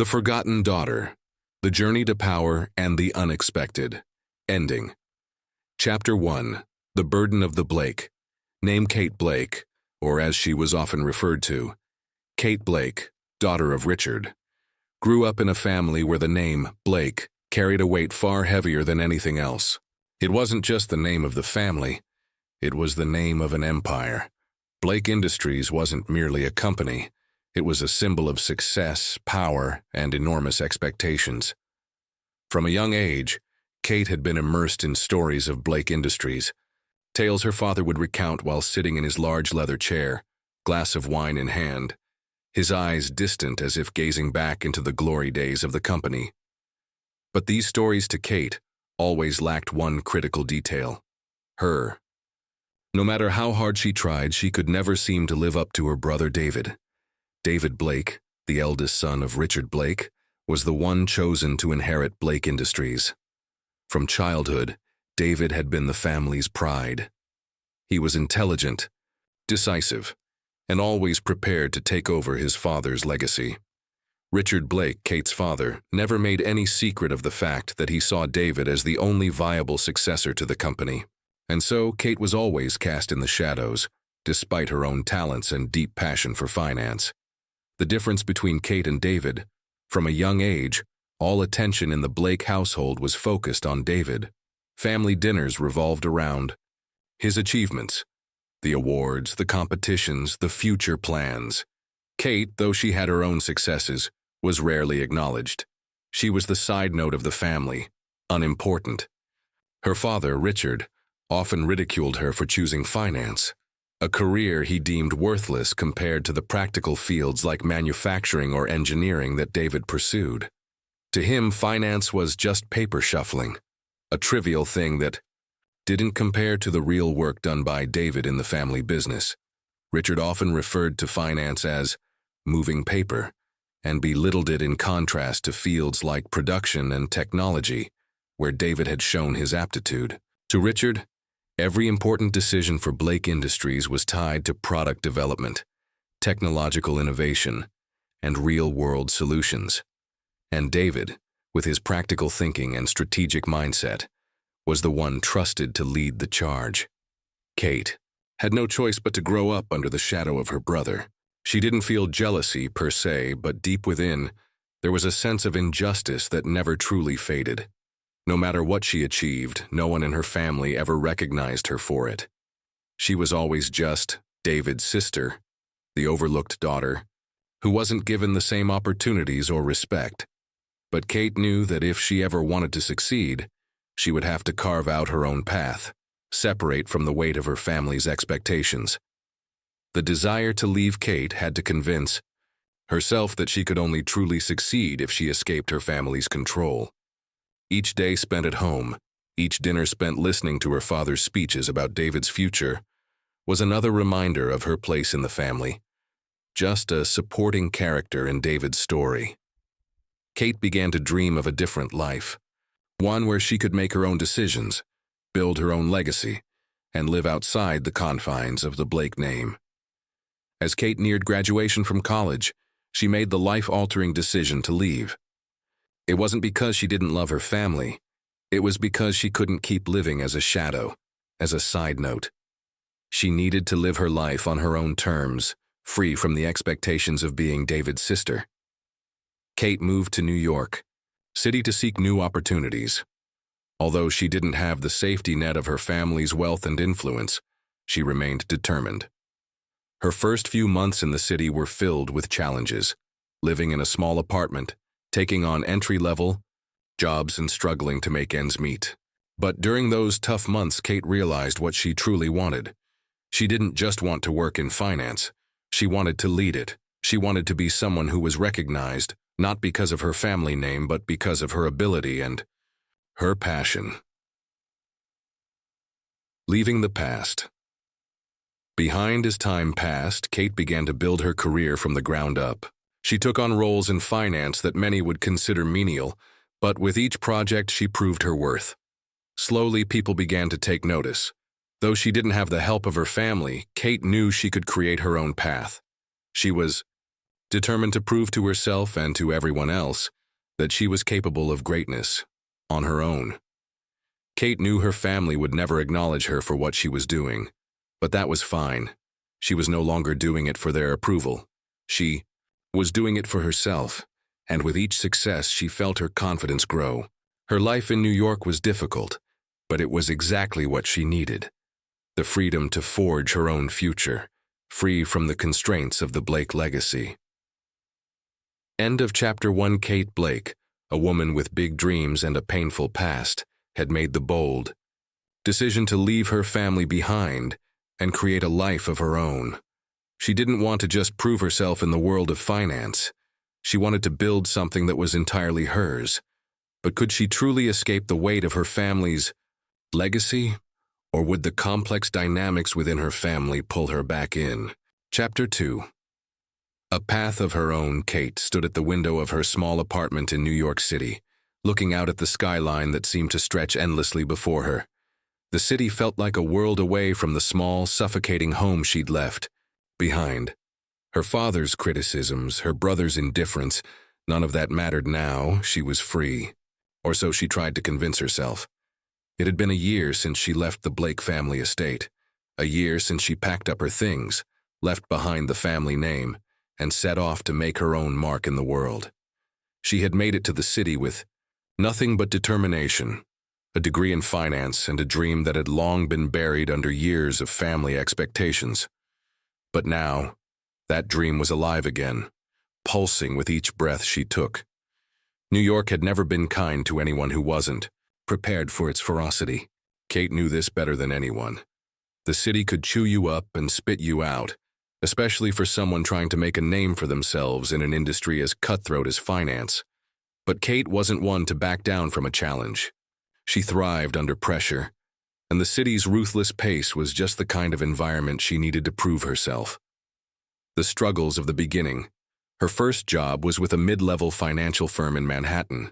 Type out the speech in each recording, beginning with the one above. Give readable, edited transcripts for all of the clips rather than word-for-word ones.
The Forgotten Daughter, The Journey to Power and the Unexpected. Ending. Chapter 1. The Burden of the Blake. Name Kate Blake, or as she was often referred to, Kate Blake, daughter of Richard, grew up in a family where the name Blake carried a weight far heavier than anything else. It wasn't just the name of the family, it was the name of an empire. Blake Industries wasn't merely a company. It was a symbol of success, power, and enormous expectations. From a young age, Kate had been immersed in stories of Blake Industries, tales her father would recount while sitting in his large leather chair, glass of wine in hand, his eyes distant as if gazing back into the glory days of the company. But these stories to Kate always lacked one critical detail: her. No matter how hard she tried, she could never seem to live up to her brother David. David Blake, the eldest son of Richard Blake, was the one chosen to inherit Blake Industries. From childhood, David had been the family's pride. He was intelligent, decisive, and always prepared to take over his father's legacy. Richard Blake, Kate's father, never made any secret of the fact that he saw David as the only viable successor to the company. And so Kate was always cast in the shadows, despite her own talents and deep passion for finance. The difference between Kate and David: from a young age, all attention in the Blake household was focused on David. Family dinners revolved around his achievements, the awards, the competitions, the future plans. Kate, though she had her own successes, was rarely acknowledged. She was the side note of the family, unimportant. Her father, Richard, often ridiculed her for choosing finance, a career he deemed worthless compared to the practical fields like manufacturing or engineering that David pursued. To him, finance was just paper shuffling, a trivial thing that didn't compare to the real work done by David in the family business. Richard often referred to finance as moving paper, and belittled it in contrast to fields like production and technology, where David had shown his aptitude. To Richard, every important decision for Blake Industries was tied to product development, technological innovation, and real-world solutions. And David, with his practical thinking and strategic mindset, was the one trusted to lead the charge. Kate had no choice but to grow up under the shadow of her brother. She didn't feel jealousy per se, but deep within, there was a sense of injustice that never truly faded. No matter what she achieved, no one in her family ever recognized her for it. She was always just David's sister, the overlooked daughter, who wasn't given the same opportunities or respect. But Kate knew that if she ever wanted to succeed, she would have to carve out her own path, separate from the weight of her family's expectations. The desire to leave Kate had to convince herself that she could only truly succeed if she escaped her family's control. Each day spent at home, each dinner spent listening to her father's speeches about David's future, was another reminder of her place in the family, just a supporting character in David's story. Kate began to dream of a different life, one where she could make her own decisions, build her own legacy, and live outside the confines of the Blake name. As Kate neared graduation from college, she made the life-altering decision to leave. It wasn't because she didn't love her family. It was because she couldn't keep living as a shadow, as a side note. She needed to live her life on her own terms, free from the expectations of being David's sister. Kate moved to New York City to seek new opportunities. Although she didn't have the safety net of her family's wealth and influence, she remained determined. Her first few months in the city were filled with challenges, living in a small apartment, taking on entry-level jobs and struggling to make ends meet. But during those tough months, Kate realized what she truly wanted. She didn't just want to work in finance. She wanted to lead it. She wanted to be someone who was recognized, not because of her family name, but because of her ability and her passion. Leaving the past. Behind as time passed, Kate began to build her career from the ground up. She took on roles in finance that many would consider menial, but with each project she proved her worth. Slowly, people began to take notice. Though she didn't have the help of her family, Kate knew she could create her own path. She was determined to prove to herself and to everyone else that she was capable of greatness on her own. Kate knew her family would never acknowledge her for what she was doing, but that was fine. She was no longer doing it for their approval. She was doing it for herself, and with each success she felt her confidence grow. Her life in New York was difficult, but it was exactly what she needed. The freedom to forge her own future, free from the constraints of the Blake legacy. End of Chapter 1. Kate Blake, a woman with big dreams and a painful past, had made the bold decision to leave her family behind and create a life of her own. She didn't want to just prove herself in the world of finance. She wanted to build something that was entirely hers. But could she truly escape the weight of her family's legacy? Or would the complex dynamics within her family pull her back in? Chapter 2. A path of her own, Kate stood at the window of her small apartment in New York City, looking out at the skyline that seemed to stretch endlessly before her. The city felt like a world away from the small, suffocating home she'd left behind. Her father's criticisms, her brother's indifference, none of that mattered now. She was free. Or so she tried to convince herself. It had been a year since she left the Blake family estate, a year since she packed up her things, left behind the family name, and set off to make her own mark in the world. She had made it to the city with nothing but determination, a degree in finance, and a dream that had long been buried under years of family expectations. But now, that dream was alive again, pulsing with each breath she took. New York had never been kind to anyone who wasn't prepared for its ferocity. Kate knew this better than anyone. The city could chew you up and spit you out, especially for someone trying to make a name for themselves in an industry as cutthroat as finance. But Kate wasn't one to back down from a challenge. She thrived under pressure, and the city's ruthless pace was just the kind of environment she needed to prove herself. The struggles of the beginning. Her first job was with a mid-level financial firm in Manhattan.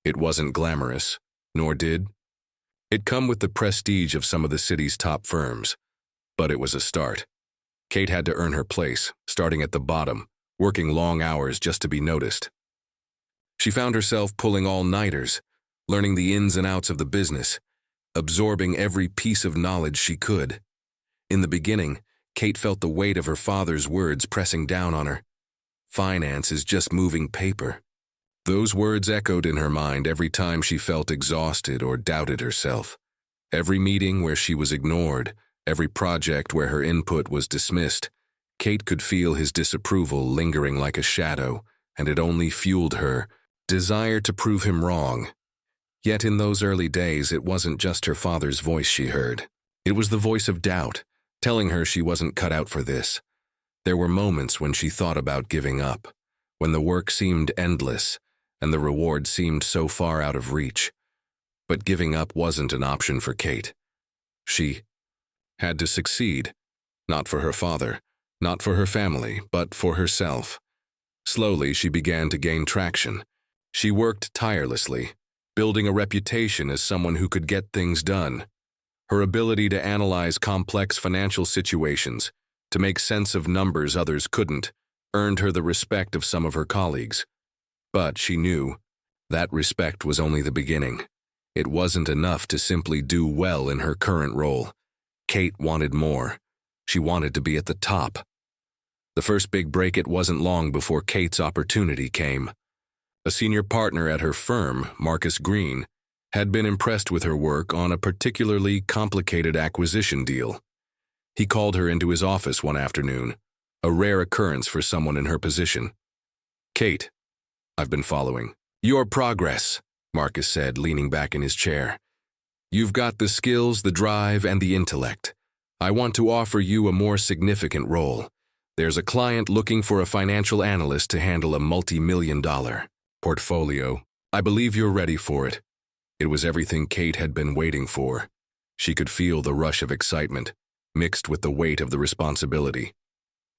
It wasn't glamorous, nor did it come with the prestige of some of the city's top firms. But it was a start. Kate had to earn her place, starting at the bottom, working long hours just to be noticed. She found herself pulling all-nighters, learning the ins and outs of the business, absorbing every piece of knowledge she could. In the beginning, Kate felt the weight of her father's words pressing down on her. Finance is just moving paper. Those words echoed in her mind every time she felt exhausted or doubted herself. Every meeting where she was ignored, every project where her input was dismissed, Kate could feel his disapproval lingering like a shadow, and it only fueled her desire to prove him wrong. Yet in those early days, it wasn't just her father's voice she heard. It was the voice of doubt, telling her she wasn't cut out for this. There were moments when she thought about giving up, when the work seemed endless and the reward seemed so far out of reach. But giving up wasn't an option for Kate. She had to succeed, not for her father, not for her family, but for herself. Slowly, she began to gain traction. She worked tirelessly, building a reputation as someone who could get things done. Her ability to analyze complex financial situations, to make sense of numbers others couldn't, earned her the respect of some of her colleagues. But she knew that respect was only the beginning. It wasn't enough to simply do well in her current role. Kate wanted more. She wanted to be at the top. The first big break, it wasn't long before Kate's opportunity came. A senior partner at her firm, Marcus Green, had been impressed with her work on a particularly complicated acquisition deal. He called her into his office one afternoon, a rare occurrence for someone in her position. "Kate, I've been following your progress," Marcus said, leaning back in his chair. "You've got the skills, the drive, and the intellect. I want to offer you a more significant role. There's a client looking for a financial analyst to handle a multi-million-dollar portfolio. I believe you're ready for it." It was everything Kate had been waiting for. She could feel the rush of excitement, mixed with the weight of the responsibility.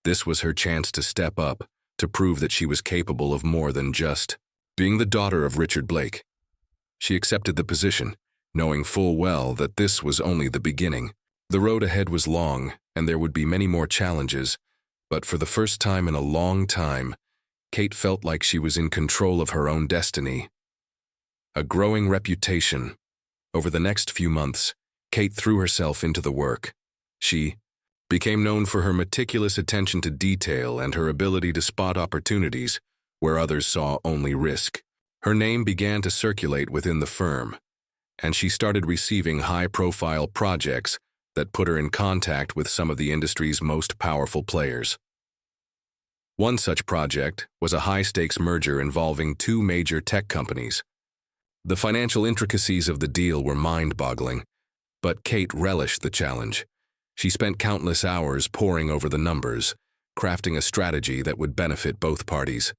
This was her chance to step up, to prove that she was capable of more than just being the daughter of Richard Blake. She accepted the position, knowing full well that this was only the beginning. The road ahead was long, and there would be many more challenges, but for the first time in a long time, Kate felt like she was in control of her own destiny. A growing reputation. Over the next few months, Kate threw herself into the work. She became known for her meticulous attention to detail and her ability to spot opportunities where others saw only risk. Her name began to circulate within the firm, and she started receiving high-profile projects that put her in contact with some of the industry's most powerful players. One such project was a high-stakes merger involving two major tech companies. The financial intricacies of the deal were mind-boggling, but Kate relished the challenge. She spent countless hours poring over the numbers, crafting a strategy that would benefit both parties.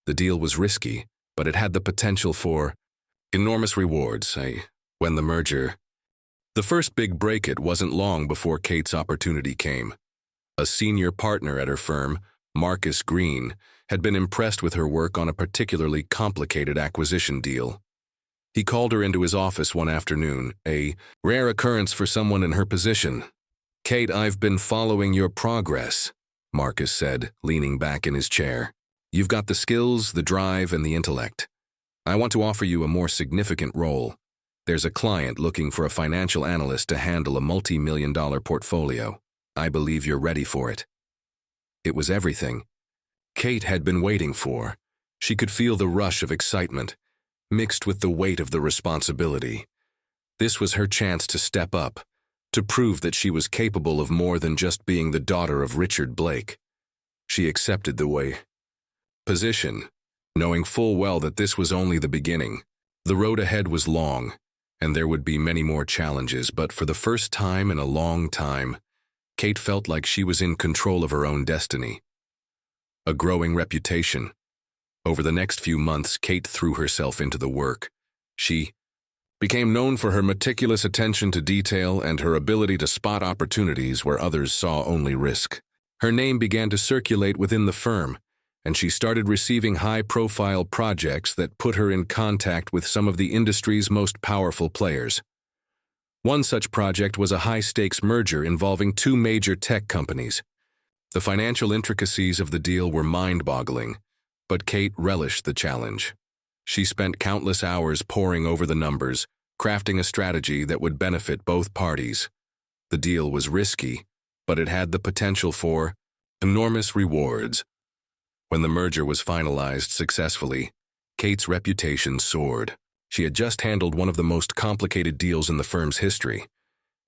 The deal was risky, but it had the potential for enormous rewards. When the merger... The first big break, it wasn't long before Kate's opportunity came. A senior partner at her firm, Marcus Green, had been impressed with her work on a particularly complicated acquisition deal. He called her into his office one afternoon, a rare occurrence for someone in her position. "Kate, I've been following your progress," Marcus said, leaning back in his chair. "You've got the skills, the drive, and the intellect. I want to offer you a more significant role. There's a client looking for a financial analyst to handle a multi-million-dollar portfolio. I believe you're ready for it." It was everything Kate had been waiting for. She could feel the rush of excitement, mixed with the weight of the responsibility. This was her chance to step up, to prove that she was capable of more than just being the daughter of Richard Blake. She accepted the position, knowing full well that this was only the beginning. The road ahead was long, and there would be many more challenges, but for the first time in a long time, Kate felt like she was in control of her own destiny. A growing reputation. Over the next few months, Kate threw herself into the work. She became known for her meticulous attention to detail and her ability to spot opportunities where others saw only risk. Her name began to circulate within the firm, and she started receiving high-profile projects that put her in contact with some of the industry's most powerful players. One such project was a high-stakes merger involving two major tech companies. The financial intricacies of the deal were mind-boggling, but Kate relished the challenge. She spent countless hours poring over the numbers, crafting a strategy that would benefit both parties. The deal was risky, but it had the potential for enormous rewards. When the merger was finalized successfully, Kate's reputation soared. She had just handled one of the most complicated deals in the firm's history,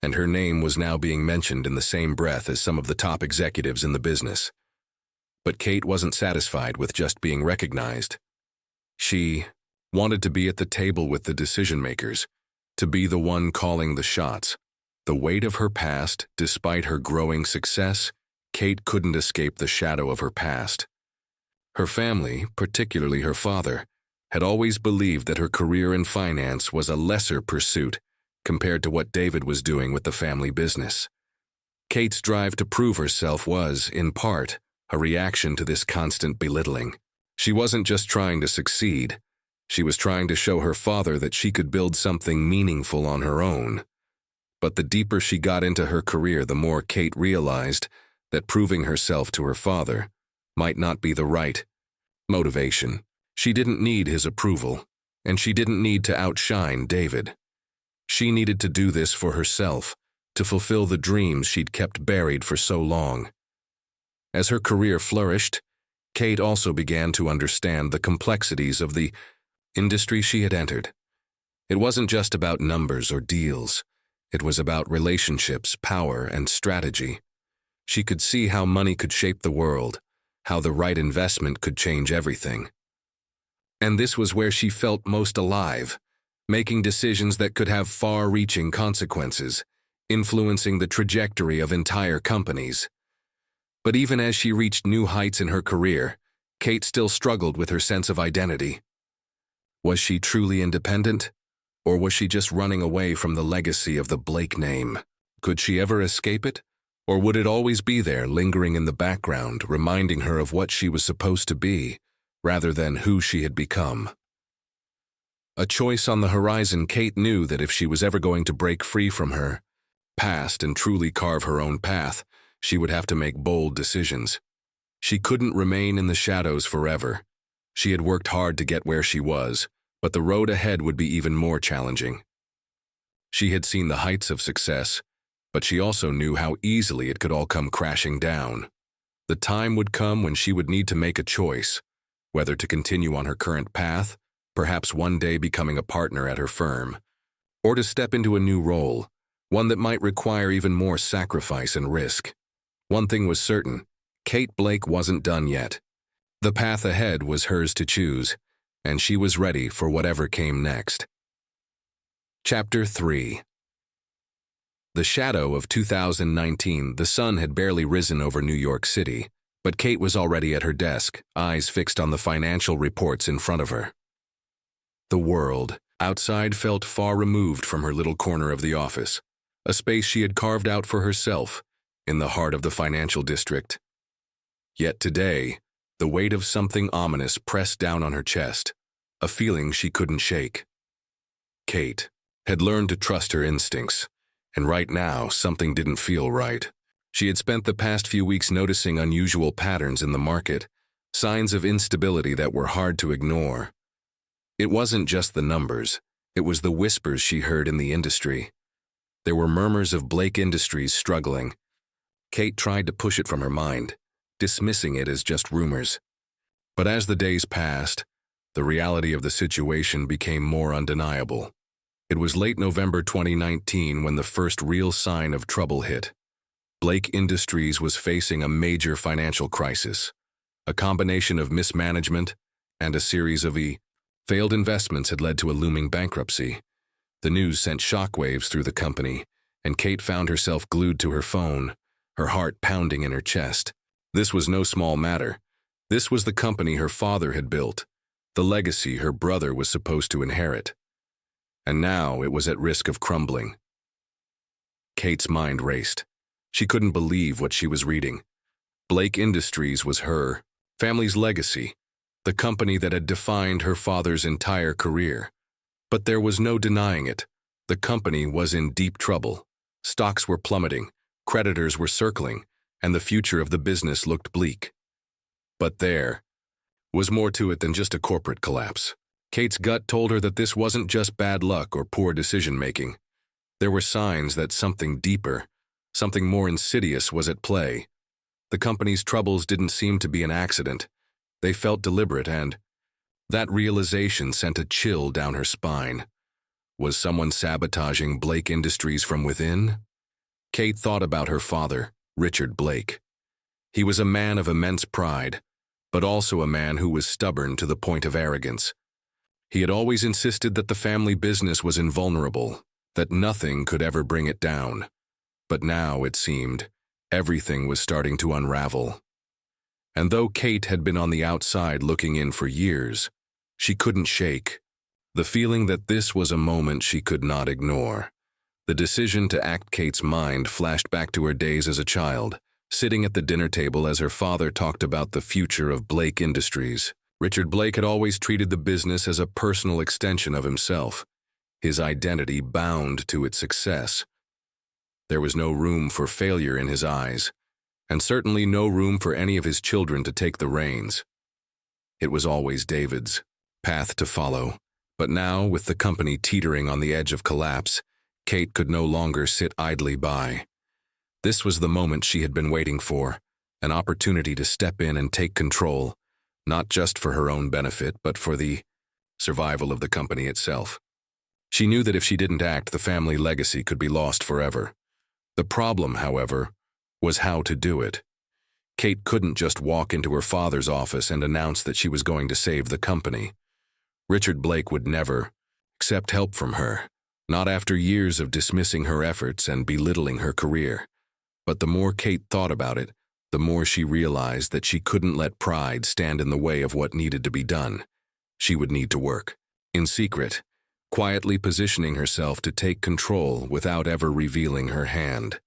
and her name was now being mentioned in the same breath as some of the top executives in the business. But Kate wasn't satisfied with just being recognized. She wanted to be at the table with the decision-makers, to be the one calling the shots. The weight of her past, despite her growing success, Kate couldn't escape the shadow of her past. Her family, particularly her father, had always believed that her career in finance was a lesser pursuit compared to what David was doing with the family business. Kate's drive to prove herself was, in part, a reaction to this constant belittling. She wasn't just trying to succeed. She was trying to show her father that she could build something meaningful on her own. But the deeper she got into her career, the more Kate realized that proving herself to her father might not be the right motivation. She didn't need his approval, and she didn't need to outshine David. She needed to do this for herself, to fulfill the dreams she'd kept buried for so long. As her career flourished, Kate also began to understand the complexities of the industry she had entered. It wasn't just about numbers or deals. It was about relationships, power, and strategy. She could see how money could shape the world, how the right investment could change everything. And this was where she felt most alive, making decisions that could have far-reaching consequences, influencing the trajectory of entire companies. But even as she reached new heights in her career, Kate still struggled with her sense of identity. Was she truly independent, or was she just running away from the legacy of the Blake name? Could she ever escape it, or would it always be there, lingering in the background, reminding her of what she was supposed to be, rather than who she had become? A choice on the horizon. Kate knew that if she was ever going to break free from her past and truly carve her own path, she would have to make bold decisions. She couldn't remain in the shadows forever. She had worked hard to get where she was, but the road ahead would be even more challenging. She had seen the heights of success, but she also knew how easily it could all come crashing down. The time would come when she would need to make a choice, whether to continue on her current path, perhaps one day becoming a partner at her firm, or to step into a new role, one that might require even more sacrifice and risk. One thing was certain, Kate Blake wasn't done yet. The path ahead was hers to choose, and she was ready for whatever came next. Chapter 3. The shadow of 2019, the sun had barely risen over New York City, but Kate was already at her desk, eyes fixed on the financial reports in front of her. The world outside felt far removed from her little corner of the office, a space she had carved out for herself in the heart of the financial district. Yet today, the weight of something ominous pressed down on her chest, a feeling she couldn't shake. Kate had learned to trust her instincts, and right now something didn't feel right. She had spent the past few weeks noticing unusual patterns in the market, signs of instability that were hard to ignore. It wasn't just the numbers, it was the whispers she heard in the industry. There were murmurs of Blake Industries struggling. Kate tried to push it from her mind, dismissing it as just rumors. But as the days passed, the reality of the situation became more undeniable. It was late November 2019 when the first real sign of trouble hit. Blake Industries was facing a major financial crisis. A combination of mismanagement and a series of failed investments had led to a looming bankruptcy. The news sent shockwaves through the company, and Kate found herself glued to her phone, her heart pounding in her chest. This was no small matter. This was the company her father had built, the legacy her brother was supposed to inherit. And now it was at risk of crumbling. Kate's mind raced. She couldn't believe what she was reading. Blake Industries was her family's legacy, the company that had defined her father's entire career. But there was no denying it. The company was in deep trouble. Stocks were plummeting, creditors were circling, and the future of the business looked bleak. But there was more to it than just a corporate collapse. Kate's gut told her that this wasn't just bad luck or poor decision-making. There were signs that something deeper, something more insidious was at play. The company's troubles didn't seem to be an accident. They felt deliberate, and that realization sent a chill down her spine. Was someone sabotaging Blake Industries from within? Kate thought about her father, Richard Blake. He was a man of immense pride, but also a man who was stubborn to the point of arrogance. He had always insisted that the family business was invulnerable, that nothing could ever bring it down. But now, it seemed, everything was starting to unravel. And though Kate had been on the outside looking in for years, she couldn't shake the feeling that this was a moment she could not ignore. The decision to act. Kate's mind flashed back to her days as a child, sitting at the dinner table as her father talked about the future of Blake Industries. Richard Blake had always treated the business as a personal extension of himself, his identity bound to its success. There was no room for failure in his eyes, and certainly no room for any of his children to take the reins. It was always David's path to follow, but now, with the company teetering on the edge of collapse, Kate could no longer sit idly by. This was the moment she had been waiting for, an opportunity to step in and take control, not just for her own benefit, but for the survival of the company itself. She knew that if she didn't act, the family legacy could be lost forever. The problem, however, was how to do it. Kate couldn't just walk into her father's office and announce that she was going to save the company. Richard Blake would never accept help from her, not after years of dismissing her efforts and belittling her career. But the more Kate thought about it, the more she realized that she couldn't let pride stand in the way of what needed to be done. She would need to work, in secret, quietly positioning herself to take control without ever revealing her hand.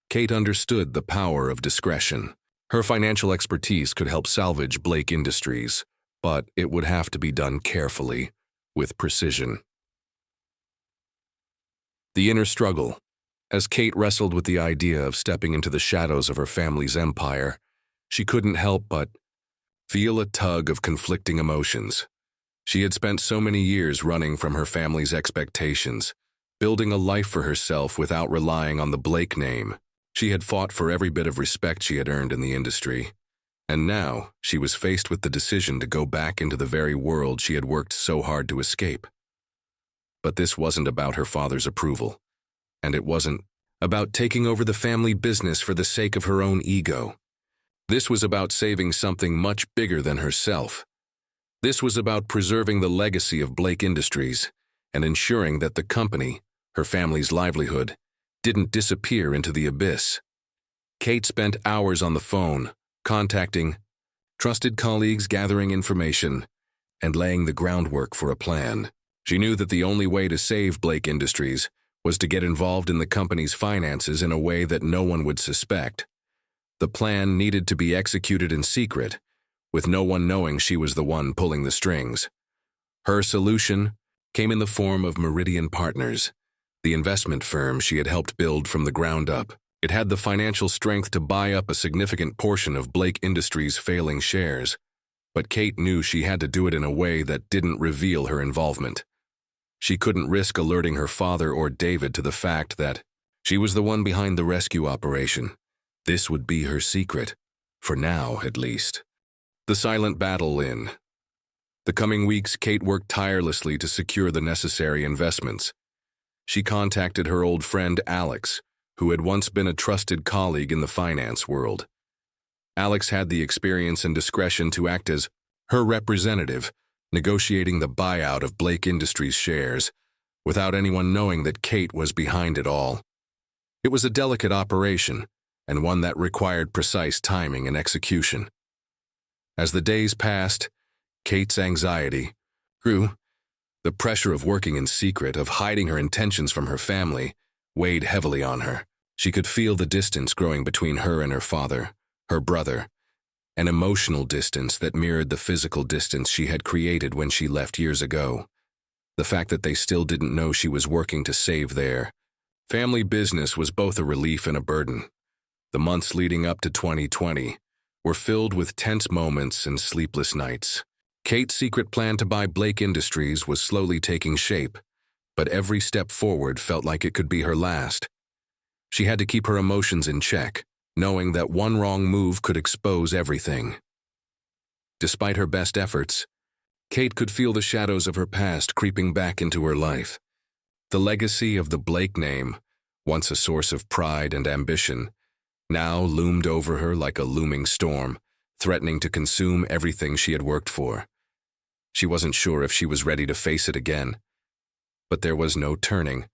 Kate understood the power of discretion. Her financial expertise could help salvage Blake Industries, but it would have to be done carefully, with precision. The inner struggle. As Kate wrestled with the idea of stepping into the shadows of her family's empire, She couldn't help but feel a tug of conflicting emotions. She had spent so many years running from her family's expectations, building a life for herself without relying on the Blake name. She had fought for every bit of respect she had earned in the industry, and now she was faced with the decision to go back into the very world she had worked so hard to escape. But this wasn't about her father's approval, and it wasn't about taking over the family business for the sake of her own ego. This was about saving something much bigger than herself. This was about preserving the legacy of Blake Industries and ensuring that the company, her family's livelihood, didn't disappear into the abyss. Kate spent hours on the phone, contacting trusted colleagues, gathering information, and laying the groundwork for a plan. She knew that the only way to save Blake Industries was to get involved in the company's finances in a way that no one would suspect. The plan needed to be executed in secret, with no one knowing she was the one pulling the strings. Her solution came in the form of Meridian Partners, the investment firm she had helped build from the ground up. It had the financial strength to buy up a significant portion of Blake Industries' failing shares, but Kate knew she had to do it in a way that didn't reveal her involvement. She couldn't risk alerting her father or David to the fact that she was the one behind the rescue operation. This would be her secret, for now at least. The silent battle in. The coming weeks, Kate worked tirelessly to secure the necessary investments. She contacted her old friend Alex, who had once been a trusted colleague in the finance world. Alex had the experience and discretion to act as her representative, negotiating the buyout of Blake Industries shares, without anyone knowing that Kate was behind it all. It was a delicate operation, and one that required precise timing and execution. As the days passed, Kate's anxiety grew. The pressure of working in secret, of hiding her intentions from her family, weighed heavily on her. She could feel the distance growing between her and her father, her brother, an emotional distance that mirrored the physical distance she had created when she left years ago. The fact that they still didn't know she was working to save their family business was both a relief and a burden. The months leading up to 2020 were filled with tense moments and sleepless nights. Kate's secret plan to buy Blake Industries was slowly taking shape, but every step forward felt like it could be her last. She had to keep her emotions in check, knowing that one wrong move could expose everything. Despite her best efforts, Kate could feel the shadows of her past creeping back into her life. The legacy of the Blake name, once a source of pride and ambition, now loomed over her like a looming storm, threatening to consume everything she had worked for. She wasn't sure if she was ready to face it again. But there was no turning.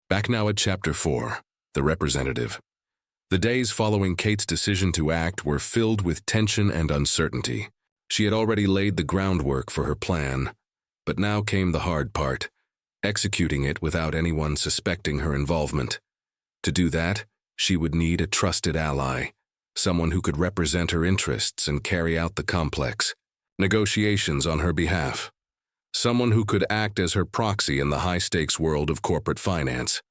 Back now at Chapter 4, The Representative. The days following Kate's decision to act were filled with tension and uncertainty. She had already laid the groundwork for her plan, but now came the hard part, executing it without anyone suspecting her involvement. To do that, she would need a trusted ally, someone who could represent her interests and carry out the complex negotiations on her behalf. Someone who could act as her proxy in the high-stakes world of corporate finance.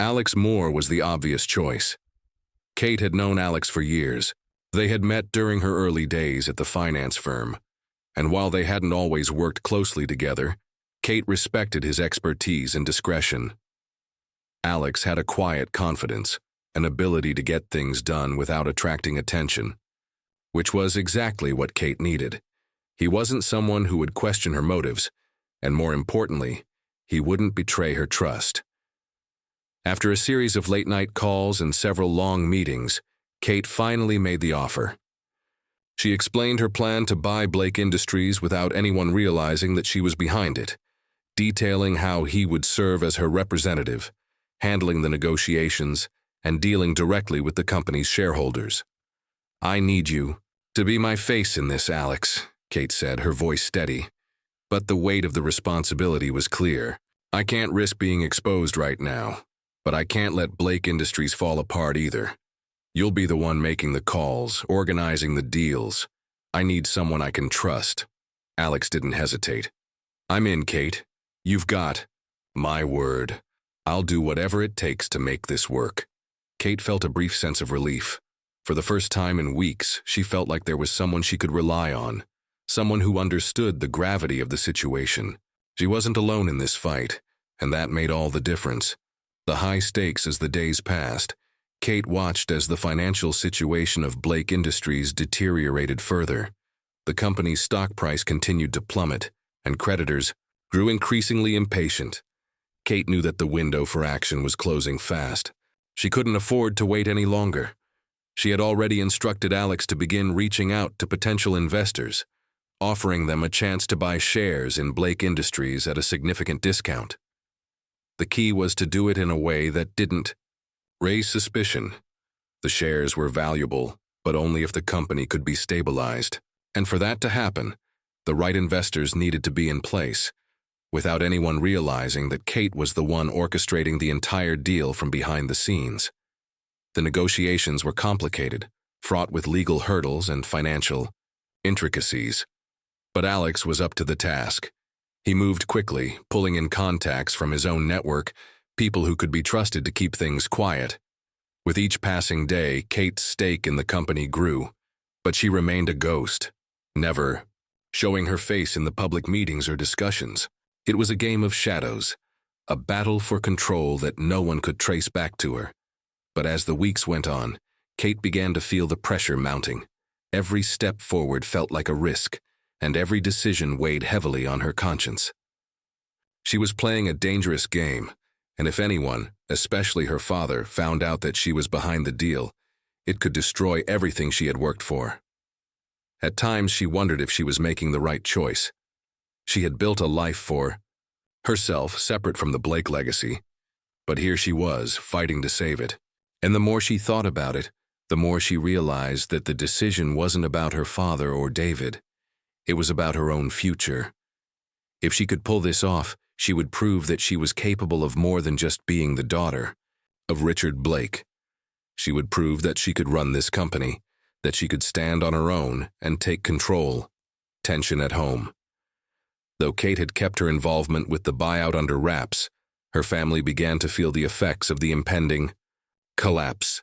Alex Moore was the obvious choice. Kate had known Alex for years. They had met during her early days at the finance firm, and while they hadn't always worked closely together, Kate respected his expertise and discretion. Alex had a quiet confidence, an ability to get things done without attracting attention, which was exactly what Kate needed. He wasn't someone who would question her motives, and more importantly, he wouldn't betray her trust. After a series of late-night calls and several long meetings, Kate finally made the offer. She explained her plan to buy Blake Industries without anyone realizing that she was behind it, detailing how he would serve as her representative, handling the negotiations, and dealing directly with the company's shareholders. "I need you to be my face in this, Alex," Kate said, her voice steady. But the weight of the responsibility was clear. "I can't risk being exposed right now, but I can't let Blake Industries fall apart either. You'll be the one making the calls, organizing the deals. I need someone I can trust." Alex didn't hesitate. "I'm in, Kate. You've got my word. I'll do whatever it takes to make this work." Kate felt a brief sense of relief. For the first time in weeks, she felt like there was someone she could rely on, someone who understood the gravity of the situation. She wasn't alone in this fight, and that made all the difference. The high stakes as the days passed, Kate watched as the financial situation of Blake Industries deteriorated further. The company's stock price continued to plummet, and creditors grew increasingly impatient. Kate knew that the window for action was closing fast. She couldn't afford to wait any longer. She had already instructed Alex to begin reaching out to potential investors, offering them a chance to buy shares in Blake Industries at a significant discount. The key was to do it in a way that didn't raise suspicion. The shares were valuable, but only if the company could be stabilized. And for that to happen, the right investors needed to be in place, without anyone realizing that Kate was the one orchestrating the entire deal from behind the scenes. The negotiations were complicated, fraught with legal hurdles and financial intricacies. But Alex was up to the task. He moved quickly, pulling in contacts from his own network, people who could be trusted to keep things quiet. With each passing day, Kate's stake in the company grew, but she remained a ghost, never showing her face in the public meetings or discussions. It was a game of shadows, a battle for control that no one could trace back to her. But as the weeks went on, Kate began to feel the pressure mounting. Every step forward felt like a risk, and every decision weighed heavily on her conscience. She was playing a dangerous game, and if anyone, especially her father, found out that she was behind the deal, it could destroy everything she had worked for. At times she wondered if she was making the right choice. She had built a life for herself separate from the Blake legacy, but here she was, fighting to save it. And the more she thought about it, the more she realized that the decision wasn't about her father or David. It was about her own future. If she could pull this off, she would prove that she was capable of more than just being the daughter of Richard Blake. She would prove that she could run this company, that she could stand on her own and take control. Tension at home. Though Kate had kept her involvement with the buyout under wraps, her family began to feel the effects of the impending collapse.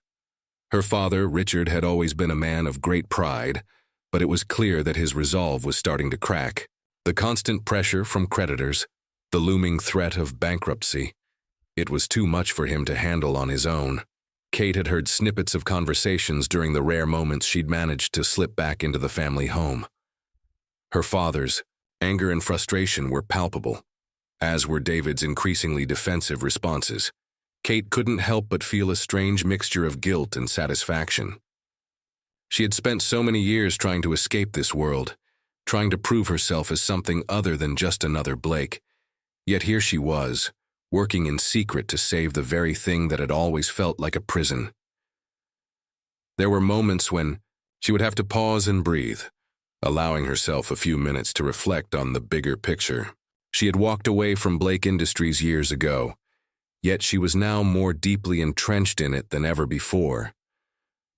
Her father, Richard, had always been a man of great pride, but it was clear that his resolve was starting to crack. The constant pressure from creditors, the looming threat of bankruptcy, it was too much for him to handle on his own. Kate had heard snippets of conversations during the rare moments she'd managed to slip back into the family home. Her father's anger and frustration were palpable, as were David's increasingly defensive responses. Kate couldn't help but feel a strange mixture of guilt and satisfaction. She had spent so many years trying to escape this world, trying to prove herself as something other than just another Blake. Yet here she was, working in secret to save the very thing that had always felt like a prison. There were moments when she would have to pause and breathe, allowing herself a few minutes to reflect on the bigger picture. She had walked away from Blake Industries years ago, yet she was now more deeply entrenched in it than ever before.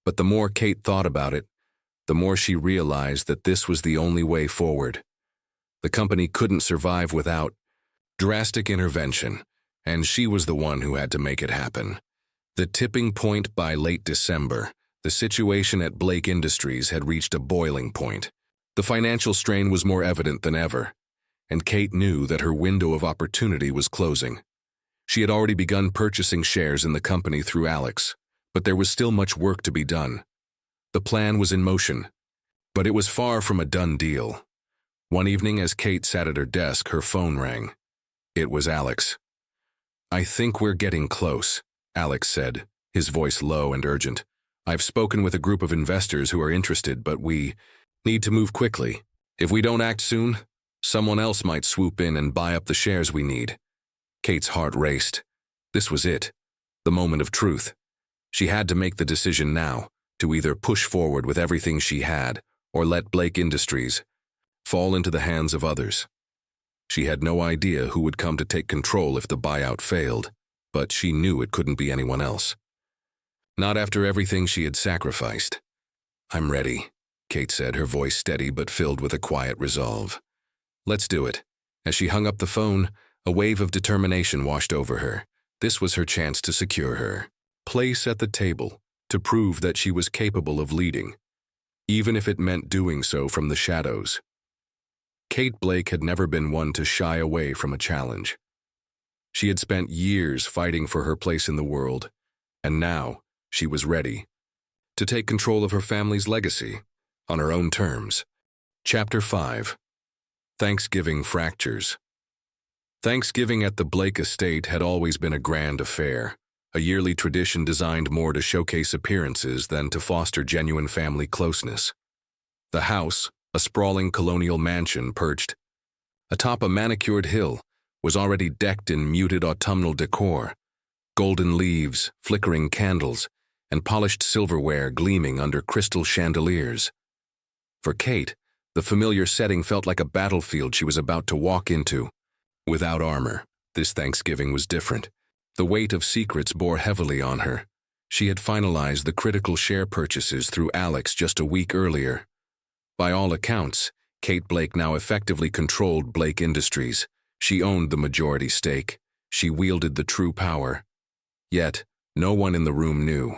But the more Kate thought about it, the more she realized that this was the only way forward. The company couldn't survive without drastic intervention, and she was the one who had to make it happen. The tipping point by late December, the situation at Blake Industries had reached a boiling point. The financial strain was more evident than ever, and Kate knew that her window of opportunity was closing. She had already begun purchasing shares in the company through Alex, but there was still much work to be done. The plan was in motion, but it was far from a done deal. One evening as Kate sat at her desk, her phone rang. It was Alex. "I think we're getting close," Alex said, his voice low and urgent. "I've spoken with a group of investors who are interested, but we need to move quickly. If we don't act soon, someone else might swoop in and buy up the shares we need." Kate's heart raced. This was it, the moment of truth. She had to make the decision now, to either push forward with everything she had or let Blake Industries fall into the hands of others. She had no idea who would come to take control if the buyout failed, but she knew it couldn't be anyone else. Not after everything she had sacrificed. "I'm ready," Kate said, her voice steady but filled with a quiet resolve. "Let's do it." As she hung up the phone, a wave of determination washed over her. This was her chance to secure her place at the table, to prove that she was capable of leading, even if it meant doing so from the shadows. Kate Blake had never been one to shy away from a challenge. She had spent years fighting for her place in the world, and now she was ready to take control of her family's legacy on her own terms. Chapter 5. Thanksgiving Fractures. Thanksgiving at the Blake estate had always been a grand affair, a yearly tradition designed more to showcase appearances than to foster genuine family closeness. The house, a sprawling colonial mansion perched atop a manicured hill, was already decked in muted autumnal decor, golden leaves, flickering candles, and polished silverware gleaming under crystal chandeliers. For Kate, the familiar setting felt like a battlefield she was about to walk into. Without armor, this Thanksgiving was different. The weight of secrets bore heavily on her. She had finalized the critical share purchases through Alex just a week earlier. By all accounts, Kate Blake now effectively controlled Blake Industries. She owned the majority stake. She wielded the true power. Yet, no one in the room knew.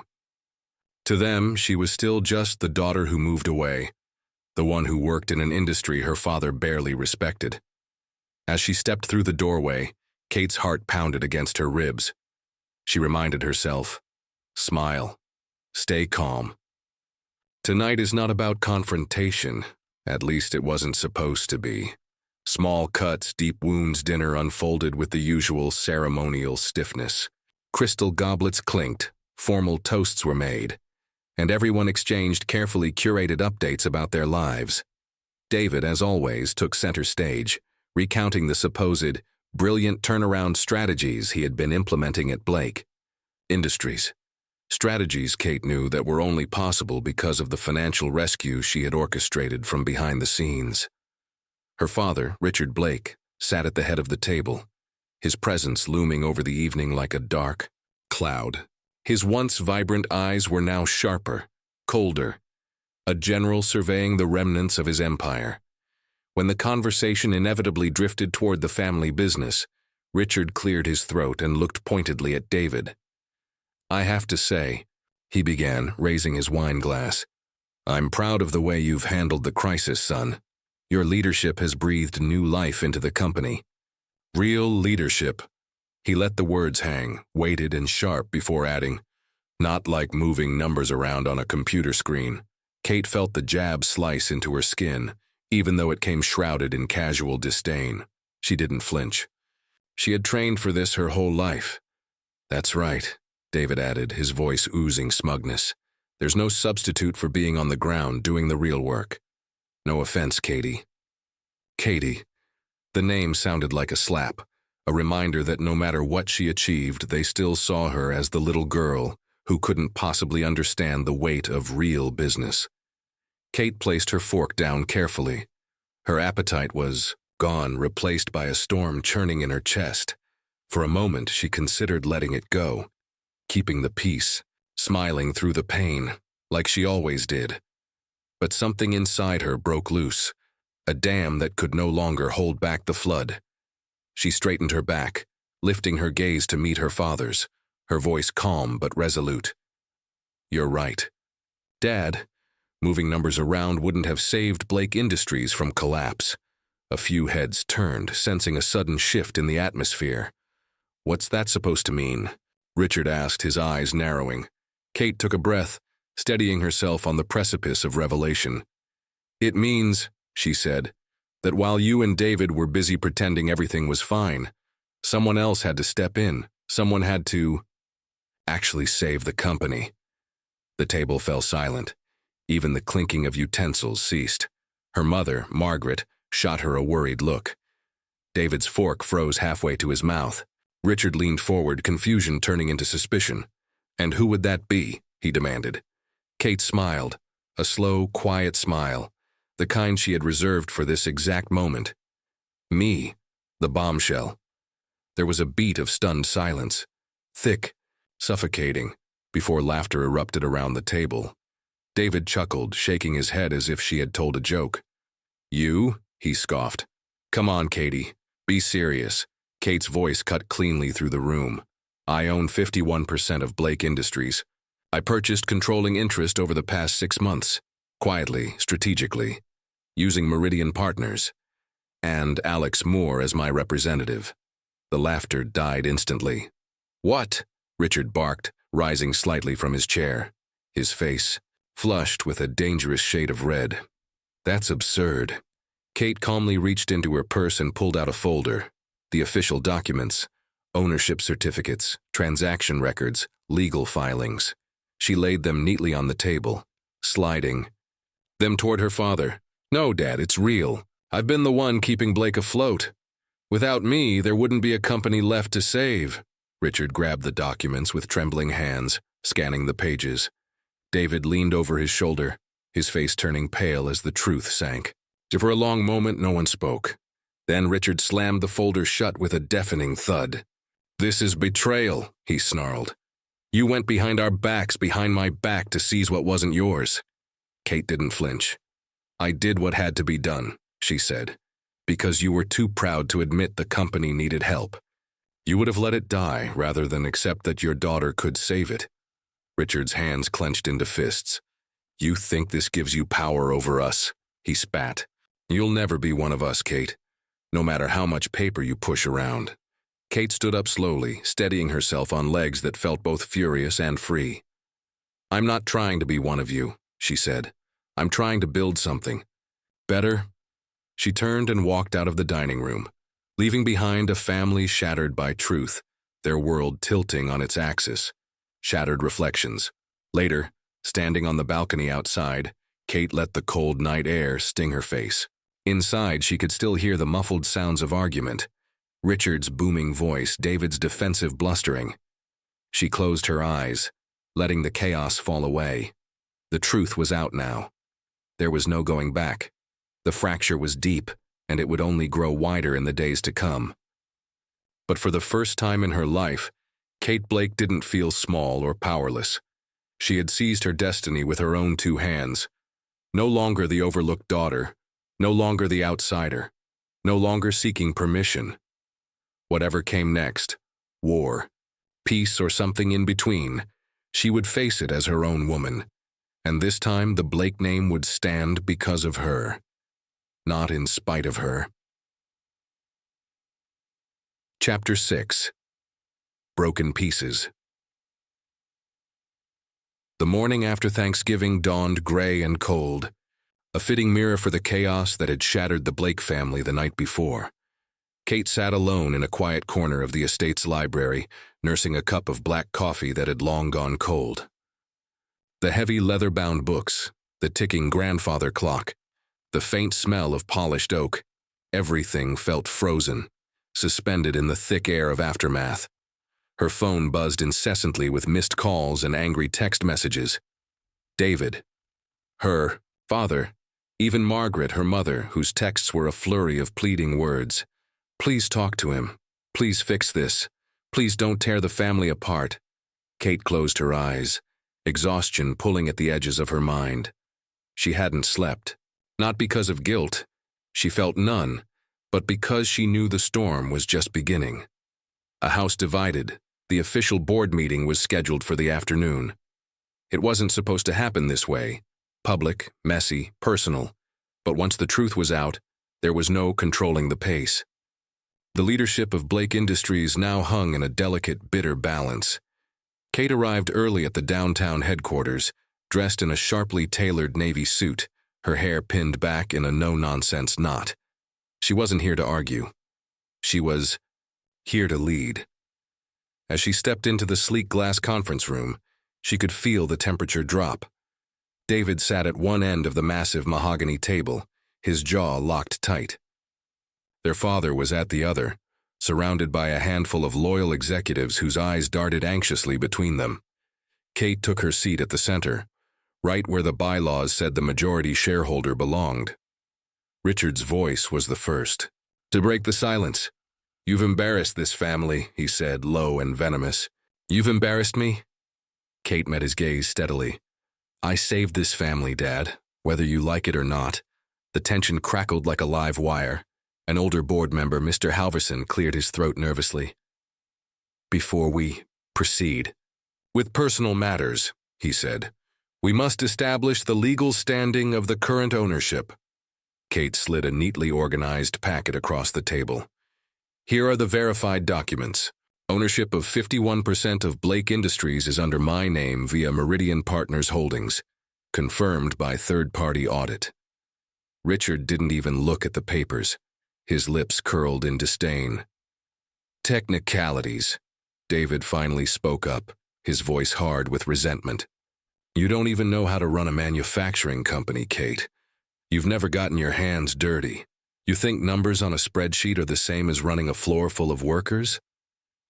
To them, she was still just the daughter who moved away, the one who worked in an industry her father barely respected. As she stepped through the doorway, Kate's heart pounded against her ribs. She reminded herself, smile, stay calm. Tonight is not about confrontation, at least it wasn't supposed to be. Small cuts, deep wounds dinner unfolded with the usual ceremonial stiffness. Crystal goblets clinked, formal toasts were made, and everyone exchanged carefully curated updates about their lives. David, as always, took center stage, recounting the supposed brilliant turnaround strategies he had been implementing at Blake Industries. Strategies, Kate knew, that were only possible because of the financial rescue she had orchestrated from behind the scenes. Her father, Richard Blake, sat at the head of the table, his presence looming over the evening like a dark cloud. His once vibrant eyes were now sharper, colder, a general surveying the remnants of his empire. When the conversation inevitably drifted toward the family business, Richard cleared his throat and looked pointedly at David. "I have to say," he began, raising his wine glass, "I'm proud of the way you've handled the crisis, son. Your leadership has breathed new life into the company. Real leadership." He let the words hang, weighted and sharp before adding, "Not like moving numbers around on a computer screen." Kate felt the jab slice into her skin, even though it came shrouded in casual disdain. She didn't flinch. She had trained for this her whole life. "That's right," David added, his voice oozing smugness. "There's no substitute for being on the ground doing the real work. No offense, Katie." Katie. The name sounded like a slap, a reminder that no matter what she achieved, they still saw her as the little girl who couldn't possibly understand the weight of real business. Kate placed her fork down carefully. Her appetite was gone, replaced by a storm churning in her chest. For a moment, she considered letting it go, keeping the peace, smiling through the pain, like she always did. But something inside her broke loose, a dam that could no longer hold back the flood. She straightened her back, lifting her gaze to meet her father's, her voice calm but resolute. "You're right. Dad, moving numbers around wouldn't have saved Blake Industries from collapse." A few heads turned, sensing a sudden shift in the atmosphere. "What's that supposed to mean?" Richard asked, his eyes narrowing. Kate took a breath, steadying herself on the precipice of revelation. "It means," she said, "that while you and David were busy pretending everything was fine, someone else had to step in. Someone had to actually save the company." The table fell silent. Even the clinking of utensils ceased. Her mother, Margaret, shot her a worried look. David's fork froze halfway to his mouth. Richard leaned forward, confusion turning into suspicion. "And who would that be?" he demanded. Kate smiled, a slow, quiet smile, the kind she had reserved for this exact moment. "Me, the bombshell." There was a beat of stunned silence, thick, suffocating, before laughter erupted around the table. David chuckled, shaking his head as if she had told a joke. "You?" he scoffed. "Come on, Katie. Be serious." Kate's voice cut cleanly through the room. "I own 51% of Blake Industries. I purchased controlling interest over the past 6 months, quietly, strategically, using Meridian Partners, and Alex Moore as my representative. The laughter died instantly. What? Richard barked, rising slightly from his chair, his face flushed with a dangerous shade of red. That's absurd. Kate calmly reached into her purse and pulled out a folder. The official documents, ownership certificates, transaction records, legal filings. She laid them neatly on the table, sliding them toward her father. No, Dad, it's real. I've been the one keeping Blake afloat. Without me, there wouldn't be a company left to save. Richard grabbed the documents with trembling hands, scanning the pages. David leaned over his shoulder, his face turning pale as the truth sank. For a long moment, no one spoke. Then Richard slammed the folder shut with a deafening thud. This is betrayal, he snarled. You went behind our backs, behind my back, to seize what wasn't yours. Kate didn't flinch. I did what had to be done, she said, because you were too proud to admit the company needed help. You would have let it die rather than accept that your daughter could save it. Richard's hands clenched into fists. You think this gives you power over us, he spat. You'll never be one of us, Kate, no matter how much paper you push around. Kate stood up slowly, steadying herself on legs that felt both furious and free. I'm not trying to be one of you, she said. I'm trying to build something. Better? She turned and walked out of the dining room, leaving behind a family shattered by truth, their world tilting on its axis. Shattered reflections. Later, standing on the balcony outside, Kate let the cold night air sting her face. Inside, she could still hear the muffled sounds of argument. Richard's booming voice, David's defensive blustering. She closed her eyes, letting the chaos fall away. The truth was out now. There was no going back. The fracture was deep, and it would only grow wider in the days to come. But for the first time in her life, Kate Blake didn't feel small or powerless. She had seized her destiny with her own 2 hands. No longer the overlooked daughter, no longer the outsider, no longer seeking permission. Whatever came next, war, peace, or something in between, she would face it as her own woman. And this time the Blake name would stand because of her, not in spite of her. Chapter 6. Broken Pieces. The morning after Thanksgiving dawned gray and cold, a fitting mirror for the chaos that had shattered the Blake family the night before. Kate sat alone in a quiet corner of the estate's library, nursing a cup of black coffee that had long gone cold. The heavy leather-bound books, the ticking grandfather clock, the faint smell of polished oak, everything felt frozen, suspended in the thick air of aftermath. Her phone buzzed incessantly with missed calls and angry text messages. David, her father, even Margaret, her mother, whose texts were a flurry of pleading words. Please talk to him. Please fix this. Please don't tear the family apart. Kate closed her eyes, exhaustion pulling at the edges of her mind. She hadn't slept. Not because of guilt. She felt none, but because she knew the storm was just beginning. A house divided. The official board meeting was scheduled for the afternoon. It wasn't supposed to happen this way. Public, messy, personal. But once the truth was out, there was no controlling the pace. The leadership of Blake Industries now hung in a delicate, bitter balance. Kate arrived early at the downtown headquarters, dressed in a sharply tailored navy suit, her hair pinned back in a no-nonsense knot. She wasn't here to argue. She was here to lead. As she stepped into the sleek glass conference room, she could feel the temperature drop. David sat at one end of the massive mahogany table, his jaw locked tight. Their father was at the other, surrounded by a handful of loyal executives whose eyes darted anxiously between them. Kate took her seat at the center, right where the bylaws said the majority shareholder belonged. Richard's voice was the first. To break the silence. You've embarrassed this family, he said, low and venomous. You've embarrassed me? Kate met his gaze steadily. I saved this family, Dad, whether you like it or not. The tension crackled like a live wire. An older board member, Mr. Halverson, cleared his throat nervously. Before we proceed with personal matters, he said. "We must establish the legal standing of the current ownership." Kate slid a neatly organized packet across the table. "Here are the verified documents. Ownership of 51% of Blake Industries is under my name via Meridian Partners Holdings, confirmed by third-party audit." Richard didn't even look at the papers. His lips curled in disdain. "Technicalities," David finally spoke up, his voice hard with resentment. "You don't even know how to run a manufacturing company, Kate. You've never gotten your hands dirty. You think numbers on a spreadsheet are the same as running a floor full of workers?"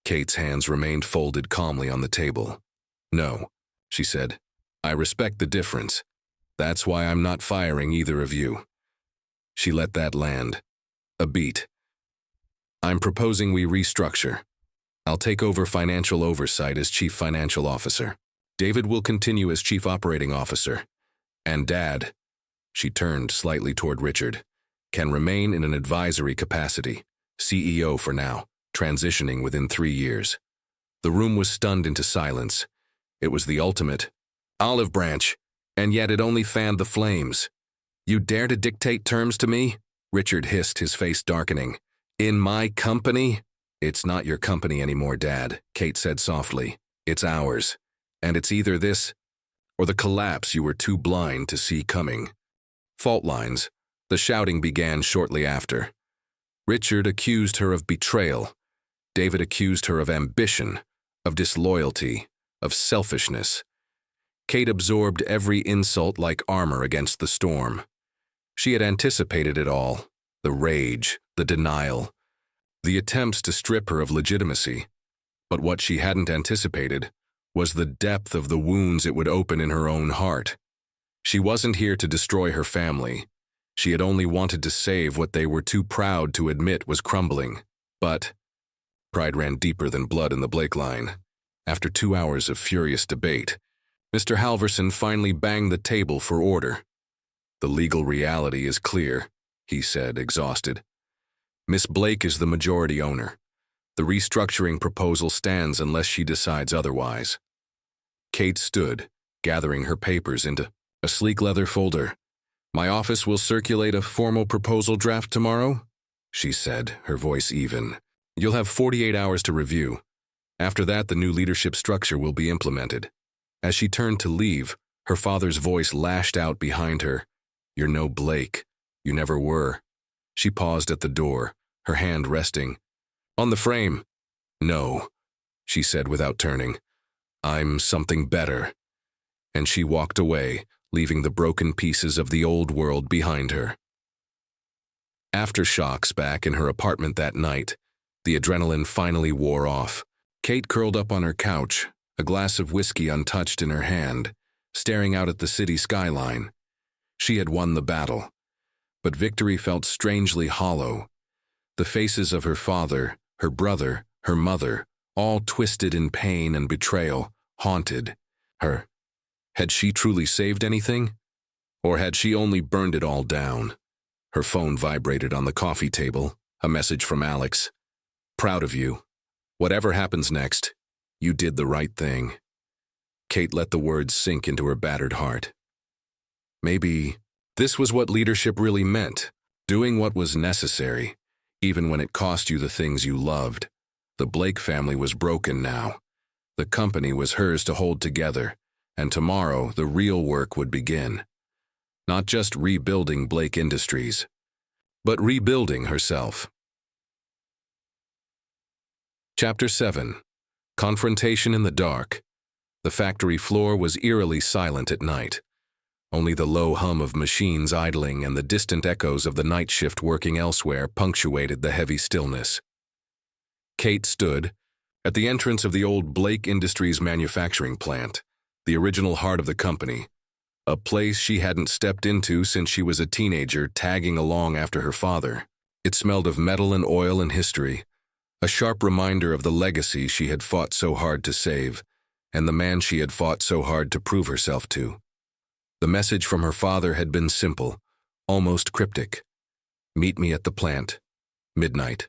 Kate's hands remained folded calmly on the table. "No," she said. "I respect the difference. That's why I'm not firing either of you." She let that land. A beat. "I'm proposing we restructure. I'll take over financial oversight as Chief Financial Officer. David will continue as Chief Operating Officer. And Dad," she turned slightly toward Richard, "can remain in an advisory capacity, CEO for now, transitioning within 3 years." The room was stunned into silence. It was the ultimate olive branch, and yet it only fanned the flames. "You dare to dictate terms to me?" Richard hissed, his face darkening. "In my company?" "It's not your company anymore, Dad," Kate said softly. "It's ours. And it's either this or the collapse you were too blind to see coming." Fault lines. The shouting began shortly after. Richard accused her of betrayal. David accused her of ambition, of disloyalty, of selfishness. Kate absorbed every insult like armor against the storm. She had anticipated it all, the rage, the denial, the attempts to strip her of legitimacy. But what she hadn't anticipated was the depth of the wounds it would open in her own heart. She wasn't here to destroy her family. She had only wanted to save what they were too proud to admit was crumbling. But pride ran deeper than blood in the Blake line. After 2 hours of furious debate, Mr. Halverson finally banged the table for order. "The legal reality is clear," he said, exhausted. "Miss Blake is the majority owner. The restructuring proposal stands unless she decides otherwise." Kate stood, gathering her papers into a sleek leather folder. "My office will circulate a formal proposal draft tomorrow," she said, her voice even. "You'll have 48 hours to review. After that, the new leadership structure will be implemented." As she turned to leave, her father's voice lashed out behind her. "You're no Blake. You never were." She paused at the door, her hand resting on the frame. "No," she said without turning. "I'm something better." And she walked away, leaving the broken pieces of the old world behind her. Aftershocks back in her apartment that night, the adrenaline finally wore off. Kate curled up on her couch, a glass of whiskey untouched in her hand, staring out at the city skyline. She had won the battle, but victory felt strangely hollow. The faces of her father, her brother, her mother, all twisted in pain and betrayal, haunted her. Had she truly saved anything? Or had she only burned it all down? Her phone vibrated on the coffee table, a message from Alex. "Proud of you. Whatever happens next, you did the right thing." Kate let the words sink into her battered heart. Maybe this was what leadership really meant, doing what was necessary, even when it cost you the things you loved. The Blake family was broken now. The company was hers to hold together, and tomorrow the real work would begin. Not just rebuilding Blake Industries, but rebuilding herself. Chapter 7. Confrontation in the dark. The factory floor was eerily silent at night. Only the low hum of machines idling and the distant echoes of the night shift working elsewhere punctuated the heavy stillness. Kate stood at the entrance of the old Blake Industries manufacturing plant, the original heart of the company, a place she hadn't stepped into since she was a teenager tagging along after her father. It smelled of metal and oil and history, a sharp reminder of the legacy she had fought so hard to save, and the man she had fought so hard to prove herself to. The message from her father had been simple, almost cryptic. "Meet me at the plant. Midnight."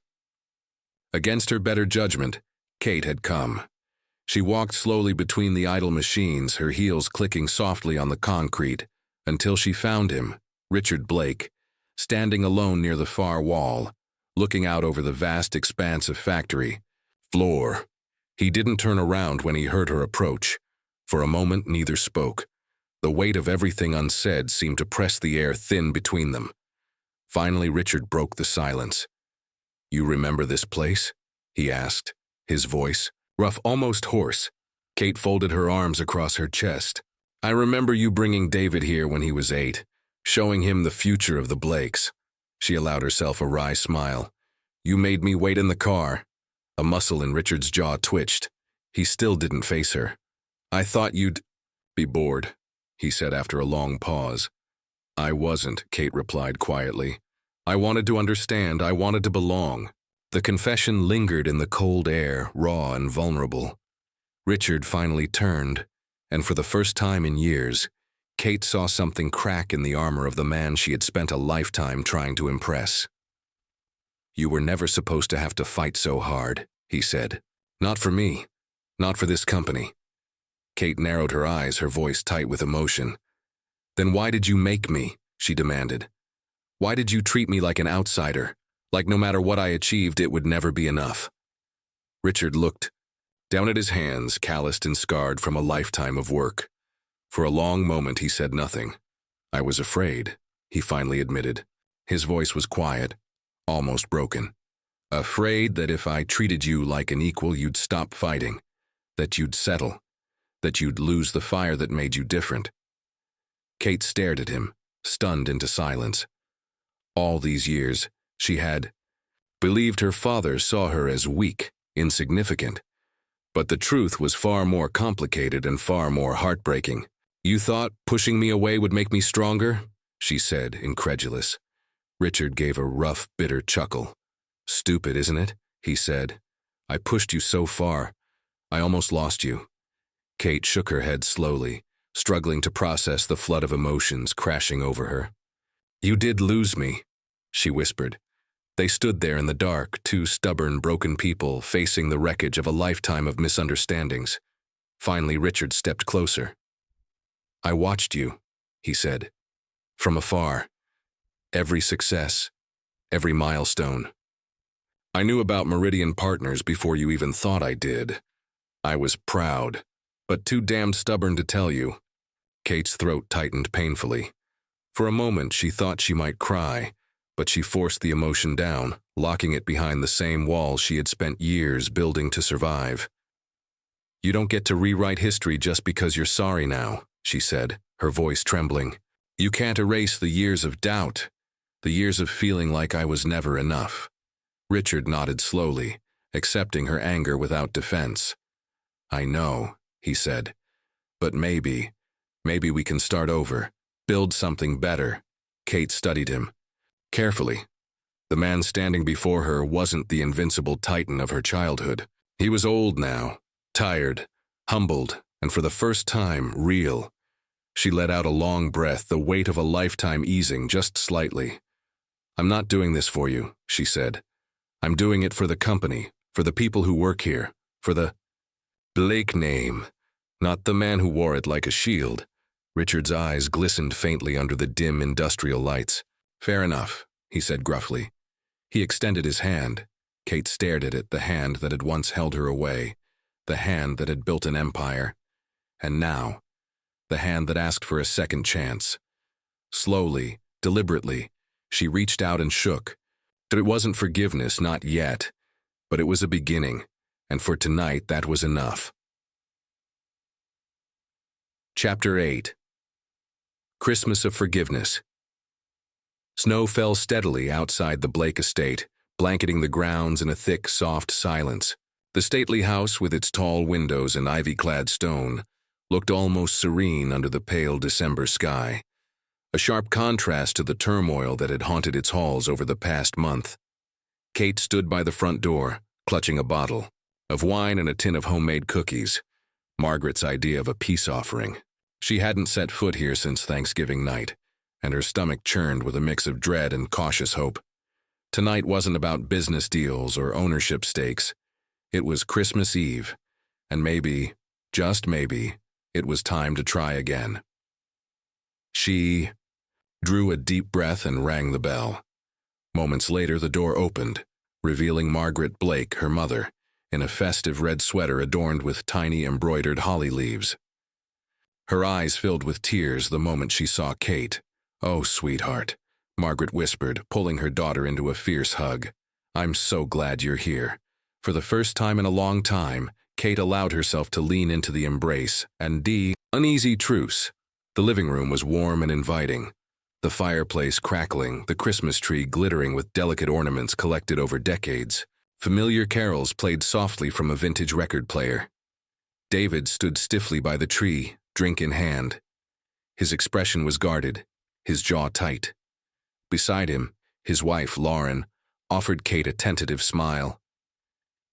Against her better judgment, Kate had come. She walked slowly between the idle machines, her heels clicking softly on the concrete, until she found him, Richard Blake, standing alone near the far wall, looking out over the vast expanse of factory floor. He didn't turn around when he heard her approach. For a moment, neither spoke. The weight of everything unsaid seemed to press the air thin between them. Finally, Richard broke the silence. "You remember this place?" he asked, his voice rough, almost hoarse. Kate folded her arms across her chest. "I remember you bringing David here when he was 8, showing him the future of the Blakes." She allowed herself a wry smile. "You made me wait in the car." A muscle in Richard's jaw twitched. He still didn't face her. "I thought you'd be bored," he said after a long pause. "I wasn't," Kate replied quietly. "I wanted to understand. I wanted to belong." The confession lingered in the cold air, raw and vulnerable. Richard finally turned, and for the first time in years, Kate saw something crack in the armor of the man she had spent a lifetime trying to impress. "You were never supposed to have to fight so hard," he said. "Not for me. Not for this company." Kate narrowed her eyes, her voice tight with emotion. "Then why did you make me?" she demanded. "Why did you treat me like an outsider? Like no matter what I achieved, it would never be enough?" Richard looked down at his hands, calloused and scarred from a lifetime of work. For a long moment he said nothing. "I was afraid," he finally admitted. His voice was quiet, almost broken. "Afraid that if I treated you like an equal, you'd stop fighting, that you'd settle, that you'd lose the fire that made you different." Kate stared at him, stunned into silence. All these years, she had believed her father saw her as weak, insignificant. But the truth was far more complicated and far more heartbreaking. "You thought pushing me away would make me stronger?" she said, incredulous. Richard gave a rough, bitter chuckle. "Stupid, isn't it?" he said. "I pushed you so far. I almost lost you." Kate shook her head slowly, struggling to process the flood of emotions crashing over her. "You did lose me," she whispered. They stood there in the dark, two stubborn, broken people facing the wreckage of a lifetime of misunderstandings. Finally, Richard stepped closer. "I watched you," he said, "from afar. Every success, every milestone. I knew about Meridian Partners before you even thought I did. I was proud, but too damned stubborn to tell you." Kate's throat tightened painfully. For a moment, she thought she might cry, but she forced the emotion down, locking it behind the same wall she had spent years building to survive. "You don't get to rewrite history just because you're sorry now," she said, her voice trembling. "You can't erase the years of doubt, the years of feeling like I was never enough." Richard nodded slowly, accepting her anger without defense. "I know," he said, "but maybe we can start over, build something better." Kate studied him carefully. The man standing before her wasn't the invincible titan of her childhood. He was old now, tired, humbled, and for the first time, real. She let out a long breath, the weight of a lifetime easing just slightly. "I'm not doing this for you," she said. "I'm doing it for the company, for the people who work here, for the Blake name, not the man who wore it like a shield." Richard's eyes glistened faintly under the dim industrial lights. "Fair enough," he said gruffly. He extended his hand. Kate stared at it, the hand that had once held her away, the hand that had built an empire. And now, the hand that asked for a second chance. Slowly, deliberately, she reached out and shook. It wasn't forgiveness, not yet, but it was a beginning, and for tonight that was enough. Chapter 8. Christmas of Forgiveness. Snow fell steadily outside the Blake estate, blanketing the grounds in a thick, soft silence. The stately house, with its tall windows and ivy-clad stone, looked almost serene under the pale December sky, a sharp contrast to the turmoil that had haunted its halls over the past month. Kate stood by the front door, clutching a bottle of wine and a tin of homemade cookies, Margaret's idea of a peace offering. She hadn't set foot here since Thanksgiving night, and her stomach churned with a mix of dread and cautious hope. Tonight wasn't about business deals or ownership stakes. It was Christmas Eve, and maybe, just maybe, it was time to try again. She drew a deep breath and rang the bell. Moments later, the door opened, revealing Margaret Blake, her mother, in a festive red sweater adorned with tiny embroidered holly leaves. Her eyes filled with tears the moment she saw Kate. "Oh, sweetheart," Margaret whispered, pulling her daughter into a fierce hug. "I'm so glad you're here." For the first time in a long time, Kate allowed herself to lean into the embrace and uneasy truce. The living room was warm and inviting, the fireplace crackling, the Christmas tree glittering with delicate ornaments collected over decades. Familiar carols played softly from a vintage record player. David stood stiffly by the tree, drink in hand. His expression was guarded, his jaw tight. Beside him, his wife, Lauren, offered Kate a tentative smile.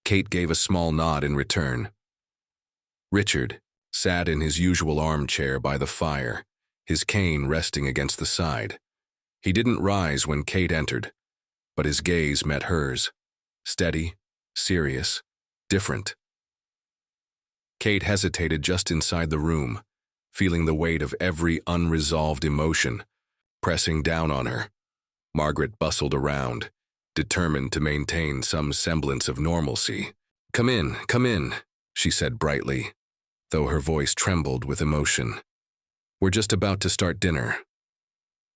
Kate gave a small nod in return. Richard sat in his usual armchair by the fire, his cane resting against the side. He didn't rise when Kate entered, but his gaze met hers. Steady, serious, different. Kate hesitated just inside the room, feeling the weight of every unresolved emotion pressing down on her. Margaret bustled around, determined to maintain some semblance of normalcy. Come in," she said brightly, though her voice trembled with emotion. "We're just about to start dinner."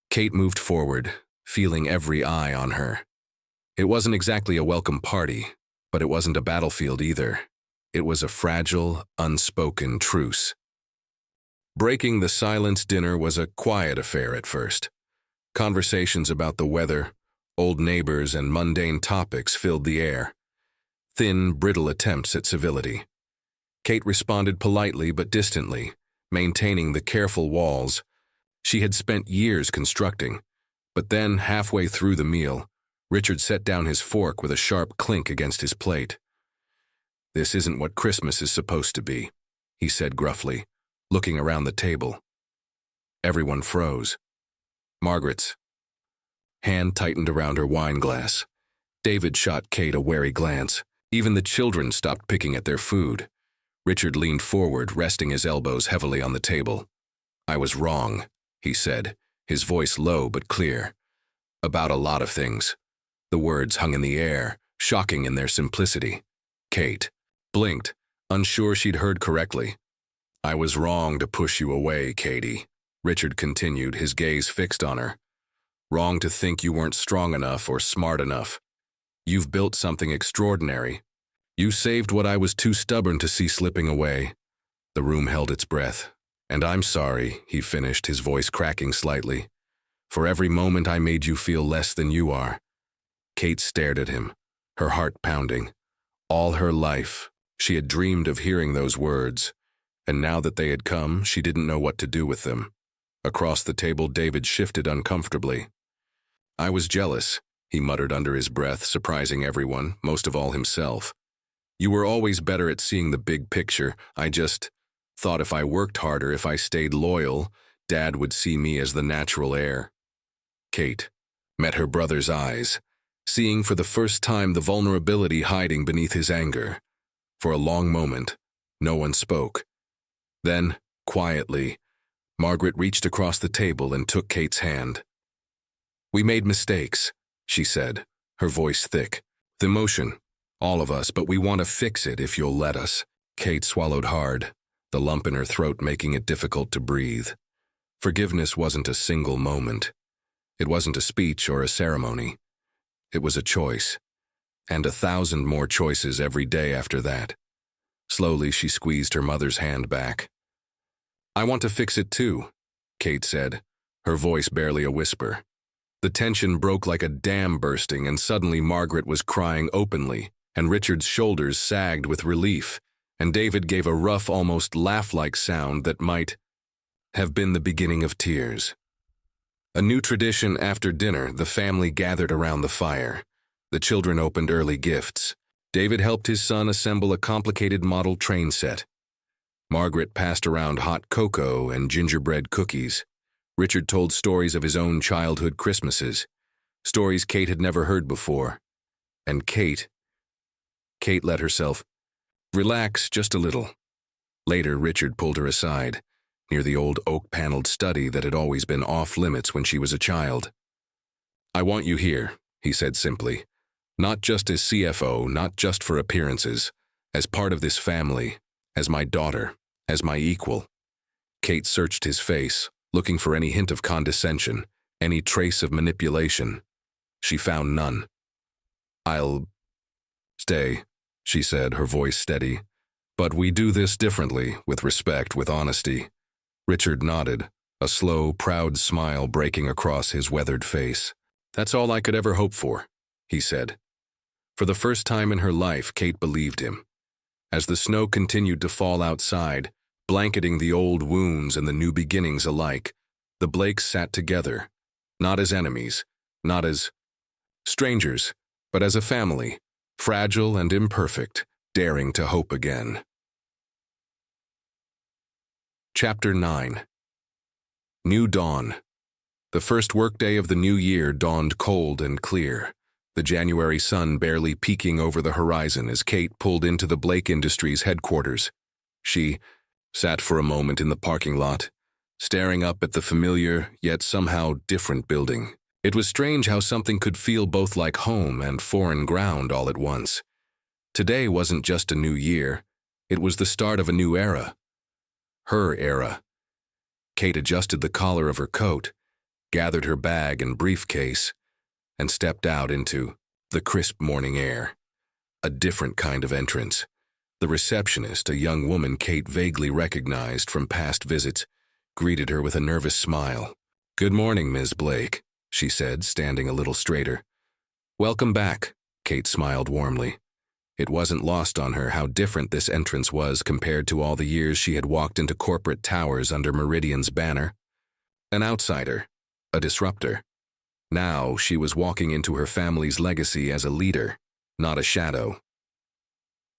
Kate moved forward, feeling every eye on her. It wasn't exactly a welcome party, but it wasn't a battlefield either. It was a fragile, unspoken truce. Breaking the silence, dinner was a quiet affair at first. Conversations about the weather, old neighbors, and mundane topics filled the air. Thin, brittle attempts at civility. Kate responded politely but distantly, maintaining the careful walls she had spent years constructing. But then, halfway through the meal, Richard set down his fork with a sharp clink against his plate. "This isn't what Christmas is supposed to be," he said gruffly, looking around the table. Everyone froze. Margaret's hand tightened around her wine glass. David shot Kate a wary glance. Even the children stopped picking at their food. Richard leaned forward, resting his elbows heavily on the table. "I was wrong," he said, his voice low but clear. "About a lot of things." The words hung in the air, shocking in their simplicity. Kate blinked, unsure she'd heard correctly. "I was wrong to push you away, Katie," Richard continued, his gaze fixed on her. "Wrong to think you weren't strong enough or smart enough. You've built something extraordinary. You saved what I was too stubborn to see slipping away." The room held its breath. "And I'm sorry," he finished, his voice cracking slightly, "for every moment I made you feel less than you are." Kate stared at him, her heart pounding. All her life, she had dreamed of hearing those words, and now that they had come, she didn't know what to do with them. Across the table, David shifted uncomfortably. "I was jealous," he muttered under his breath, surprising everyone, most of all himself. "You were always better at seeing the big picture. I just thought if I worked harder, if I stayed loyal, Dad would see me as the natural heir." Kate met her brother's eyes, seeing for the first time the vulnerability hiding beneath his anger. For a long moment, no one spoke. Then, quietly, Margaret reached across the table and took Kate's hand. "We made mistakes," she said, her voice thick. "With emotion, all of us, but we want to fix it if you'll let us." Kate swallowed hard, the lump in her throat making it difficult to breathe. Forgiveness wasn't a single moment. It wasn't a speech or a ceremony. It was a choice, and 1,000 more choices every day after that. Slowly, she squeezed her mother's hand back. "I want to fix it too," Kate said, her voice barely a whisper. The tension broke like a dam bursting, and suddenly Margaret was crying openly, and Richard's shoulders sagged with relief, and David gave a rough, almost laugh-like sound that might have been the beginning of tears. A new tradition after dinner, the family gathered around the fire. The children opened early gifts. David helped his son assemble a complicated model train set. Margaret passed around hot cocoa and gingerbread cookies. Richard told stories of his own childhood Christmases, stories Kate had never heard before. And Kate let herself Relax just a little. Later, Richard pulled her aside, near the old oak-paneled study that had always been off-limits when she was a child. I want you here, he said simply. Not just as CFO, not just for appearances, as part of this family, as my daughter, as my equal. Kate searched his face, looking for any hint of condescension, any trace of manipulation. She found none. I'll stay, she said, her voice steady. But we do this differently, with respect, with honesty. Richard nodded, a slow, proud smile breaking across his weathered face. That's all I could ever hope for, he said. For the first time in her life, Kate believed him. As the snow continued to fall outside, blanketing the old wounds and the new beginnings alike, the Blakes sat together, not as enemies, not as strangers, but as a family, fragile and imperfect, daring to hope again. Chapter 9. New Dawn. The first workday of the new year dawned cold and clear, the January sun barely peeking over the horizon as Kate pulled into the Blake Industries headquarters. She sat for a moment in the parking lot, staring up at the familiar, yet somehow different building. It was strange how something could feel both like home and foreign ground all at once. Today wasn't just a new year, it was the start of a new era. Her era. Kate adjusted the collar of her coat, gathered her bag and briefcase, and stepped out into the crisp morning air. A different kind of entrance. The receptionist, a young woman Kate vaguely recognized from past visits, greeted her with a nervous smile. "Good morning, Ms. Blake," she said, standing a little straighter. "Welcome back," Kate smiled warmly. It wasn't lost on her how different this entrance was compared to all the years she had walked into corporate towers under Meridian's banner. An outsider, a disruptor. Now she was walking into her family's legacy as a leader, not a shadow.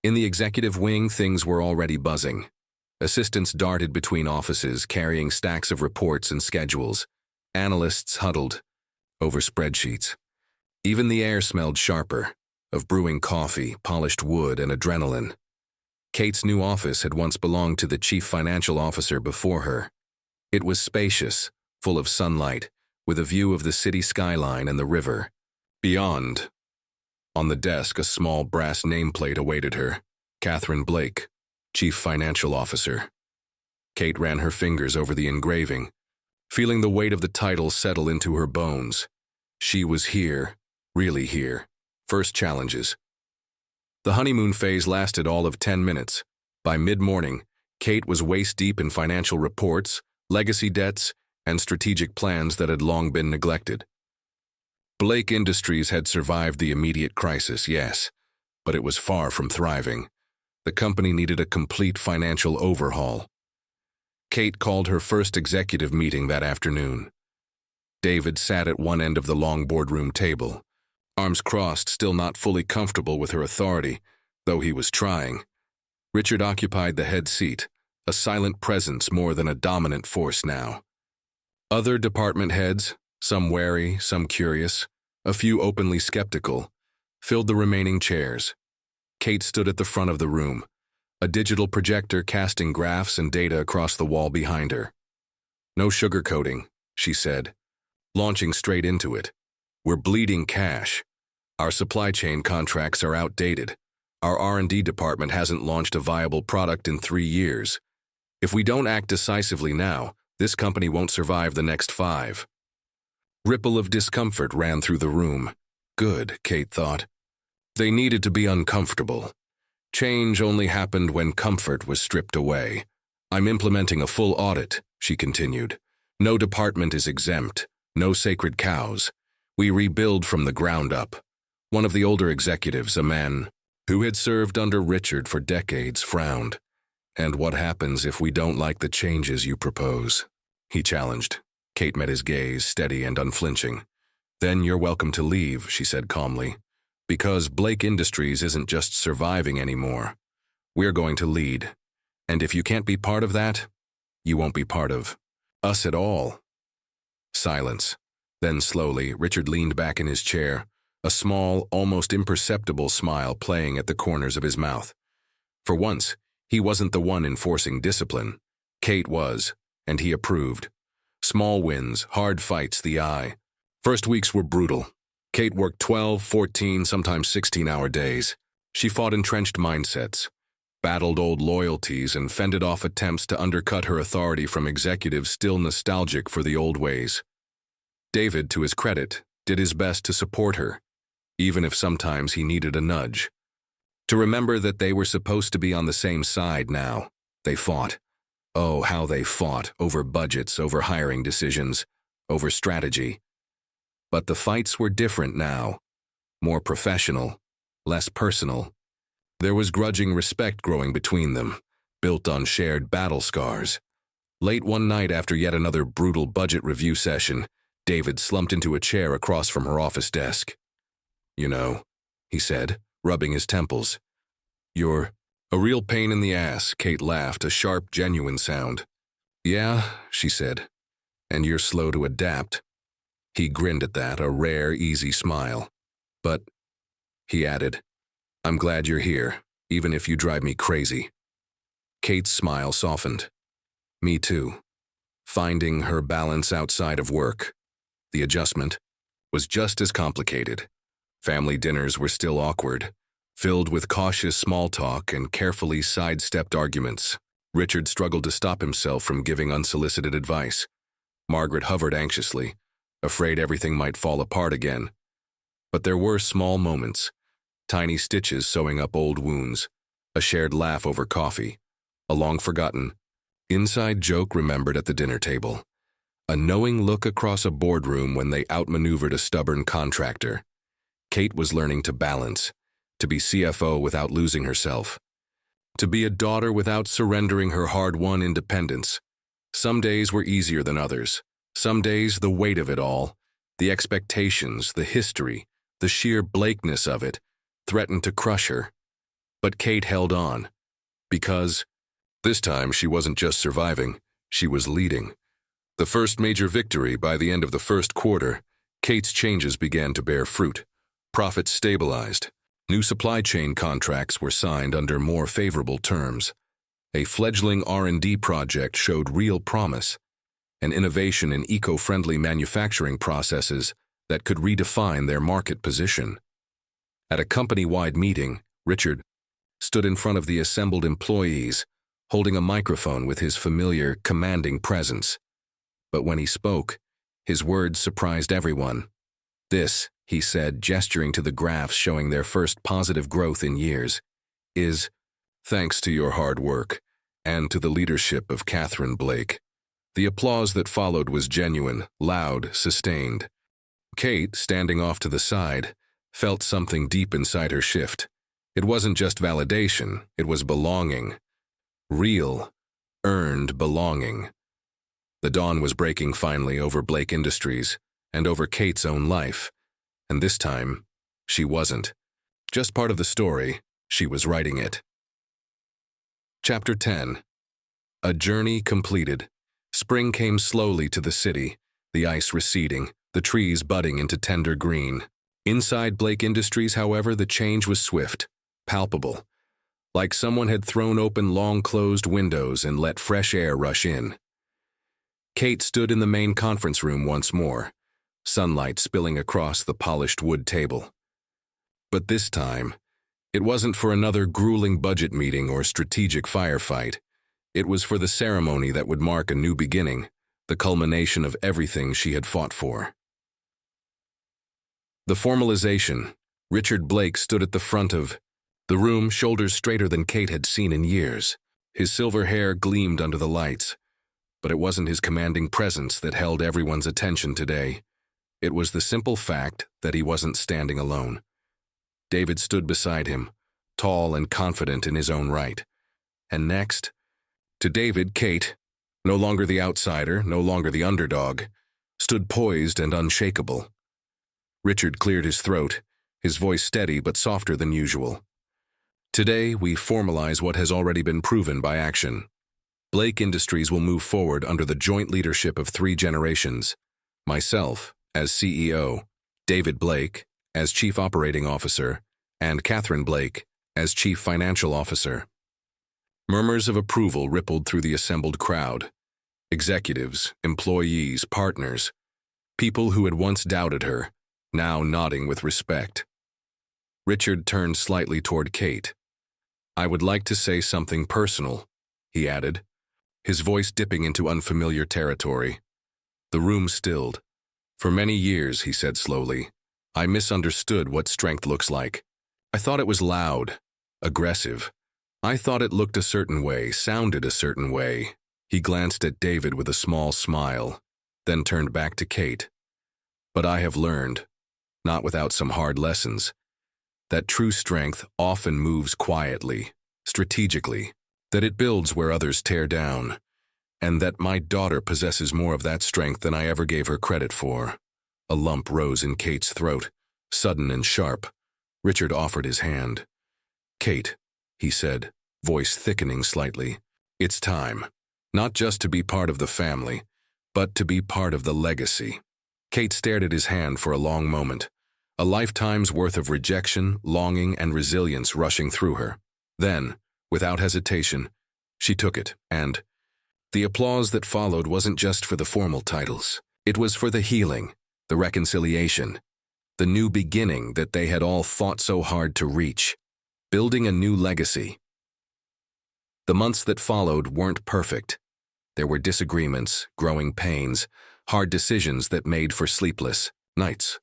In the executive wing, things were already buzzing. Assistants darted between offices, carrying stacks of reports and schedules. Analysts huddled over spreadsheets. Even the air smelled sharper, of brewing coffee, polished wood, and adrenaline. Kate's new office had once belonged to the chief financial officer before her. It was spacious, full of sunlight, with a view of the city skyline and the river. Beyond, on the desk, a small brass nameplate awaited her. Catherine Blake, Chief Financial Officer. Kate ran her fingers over the engraving, feeling the weight of the title settle into her bones. She was here, really here. First challenges. The honeymoon phase lasted all of 10 minutes. By mid-morning, Kate was waist-deep in financial reports, legacy debts, and strategic plans that had long been neglected. Blake Industries had survived the immediate crisis, yes, but it was far from thriving. The company needed a complete financial overhaul. Kate called her first executive meeting that afternoon. David sat at one end of the long boardroom table, arms crossed, still not fully comfortable with her authority, though he was trying. Richard occupied the head seat, a silent presence more than a dominant force now. Other department heads, some wary, some curious, a few openly skeptical, filled the remaining chairs. Kate stood at the front of the room, a digital projector casting graphs and data across the wall behind her. "No sugarcoating," she said, launching straight into it. "We're bleeding cash. Our supply chain contracts are outdated. Our R&D department hasn't launched a viable product in 3 years. If we don't act decisively now, this company won't survive the next 5. Ripple of discomfort ran through the room. Good, Kate thought. They needed to be uncomfortable. Change only happened when comfort was stripped away. "I'm implementing a full audit," she continued. "No department is exempt, no sacred cows. We rebuild from the ground up." One of the older executives, a man who had served under Richard for decades, frowned. "And what happens if we don't like the changes you propose?" he challenged. Kate met his gaze, steady and unflinching. "Then you're welcome to leave," she said calmly. "Because Blake Industries isn't just surviving anymore. We're going to lead. And if you can't be part of that, you won't be part of us at all." Silence. Then slowly, Richard leaned back in his chair, a small, almost imperceptible smile playing at the corners of his mouth. For once, he wasn't the one enforcing discipline. Kate was, and he approved. Small wins, hard fights, the eye. First weeks were brutal. Kate worked 12, 14, sometimes 16-hour days. She fought entrenched mindsets, battled old loyalties, and fended off attempts to undercut her authority from executives still nostalgic for the old ways. David, to his credit, did his best to support her, even if sometimes he needed a nudge. To remember that they were supposed to be on the same side now. They fought. Oh, how they fought, over budgets, over hiring decisions, over strategy. But the fights were different now, more professional, less personal. There was grudging respect growing between them, built on shared battle scars. Late one night after yet another brutal budget review session, David slumped into a chair across from her office desk. "You know," he said, rubbing his temples. "You're a real pain in the ass," Kate laughed, a sharp, genuine sound. "Yeah," she said, "and you're slow to adapt." He grinned at that, a rare, easy smile. "But," he added, "I'm glad you're here, even if you drive me crazy." Kate's smile softened. "Me too." Finding her balance outside of work, the adjustment, was just as complicated. Family dinners were still awkward, filled with cautious small talk and carefully sidestepped arguments. Richard struggled to stop himself from giving unsolicited advice. Margaret hovered anxiously, afraid everything might fall apart again. But there were small moments, tiny stitches sewing up old wounds, a shared laugh over coffee, a long-forgotten inside joke remembered at the dinner table, a knowing look across a boardroom when they outmaneuvered a stubborn contractor. Kate was learning to balance, to be CFO without losing herself, to be a daughter without surrendering her hard-won independence. Some days were easier than others. Some days the weight of it all, the expectations, the history, the sheer Blakeness of it, threatened to crush her. But Kate held on, because this time she wasn't just surviving, she was leading. The first major victory by the end of the first quarter, Kate's changes began to bear fruit. Profits stabilized. New supply chain contracts were signed under more favorable terms. A fledgling R&D project showed real promise, an innovation in eco-friendly manufacturing processes that could redefine their market position. At a company-wide meeting, Richard stood in front of the assembled employees, holding a microphone with his familiar, commanding presence. But when he spoke, his words surprised everyone. "This," he said, gesturing to the graphs showing their first positive growth in years, "is thanks to your hard work and to the leadership of Catherine Blake." The applause that followed was genuine, loud, sustained. Kate, standing off to the side, felt something deep inside her shift. It wasn't just validation, it was belonging. Real, earned belonging. The dawn was breaking finally over Blake Industries and over Kate's own life. And this time, she wasn't just part of the story, she was writing it. Chapter 10. A journey completed. Spring came slowly to the city, the ice receding, the trees budding into tender green. Inside Blake Industries, however, the change was swift, palpable, like someone had thrown open long-closed windows and let fresh air rush in. Kate stood in the main conference room once more, sunlight spilling across the polished wood table. But this time, it wasn't for another grueling budget meeting or strategic firefight. It was for the ceremony that would mark a new beginning, the culmination of everything she had fought for. The formalization. Richard Blake stood at the front of the room, shoulders straighter than Kate had seen in years. His silver hair gleamed under the lights, but it wasn't his commanding presence that held everyone's attention today. It was the simple fact that he wasn't standing alone. David stood beside him, tall and confident in his own right. And next, to David, Kate, no longer the outsider, no longer the underdog, stood poised and unshakable. Richard cleared his throat, his voice steady but softer than usual. "Today, we formalize what has already been proven by action. Blake Industries will move forward under the joint leadership of 3 generations. Myself, as CEO, David Blake, as Chief Operating Officer, and Catherine Blake, as Chief Financial Officer. Murmurs of approval rippled through the assembled crowd. Executives, employees, partners, people who had once doubted her, now nodding with respect. Richard turned slightly toward Kate. "I would like to say something personal," he added, his voice dipping into unfamiliar territory. The room stilled. "For many years," he said slowly, "I misunderstood what strength looks like. I thought it was loud, aggressive. I thought it looked a certain way, sounded a certain way." He glanced at David with a small smile, then turned back to Kate. "But I have learned, not without some hard lessons, that true strength often moves quietly, strategically, that it builds where others tear down, and that my daughter possesses more of that strength than I ever gave her credit for." A lump rose in Kate's throat, sudden and sharp. Richard offered his hand. "Kate," he said, voice thickening slightly, "it's time, not just to be part of the family, but to be part of the legacy." Kate stared at his hand for a long moment, a lifetime's worth of rejection, longing, and resilience rushing through her. Then, without hesitation, she took it, and the applause that followed wasn't just for the formal titles. It was for the healing, the reconciliation, the new beginning that they had all fought so hard to reach, building a new legacy. The months that followed weren't perfect. There were disagreements, growing pains, hard decisions that made for sleepless nights.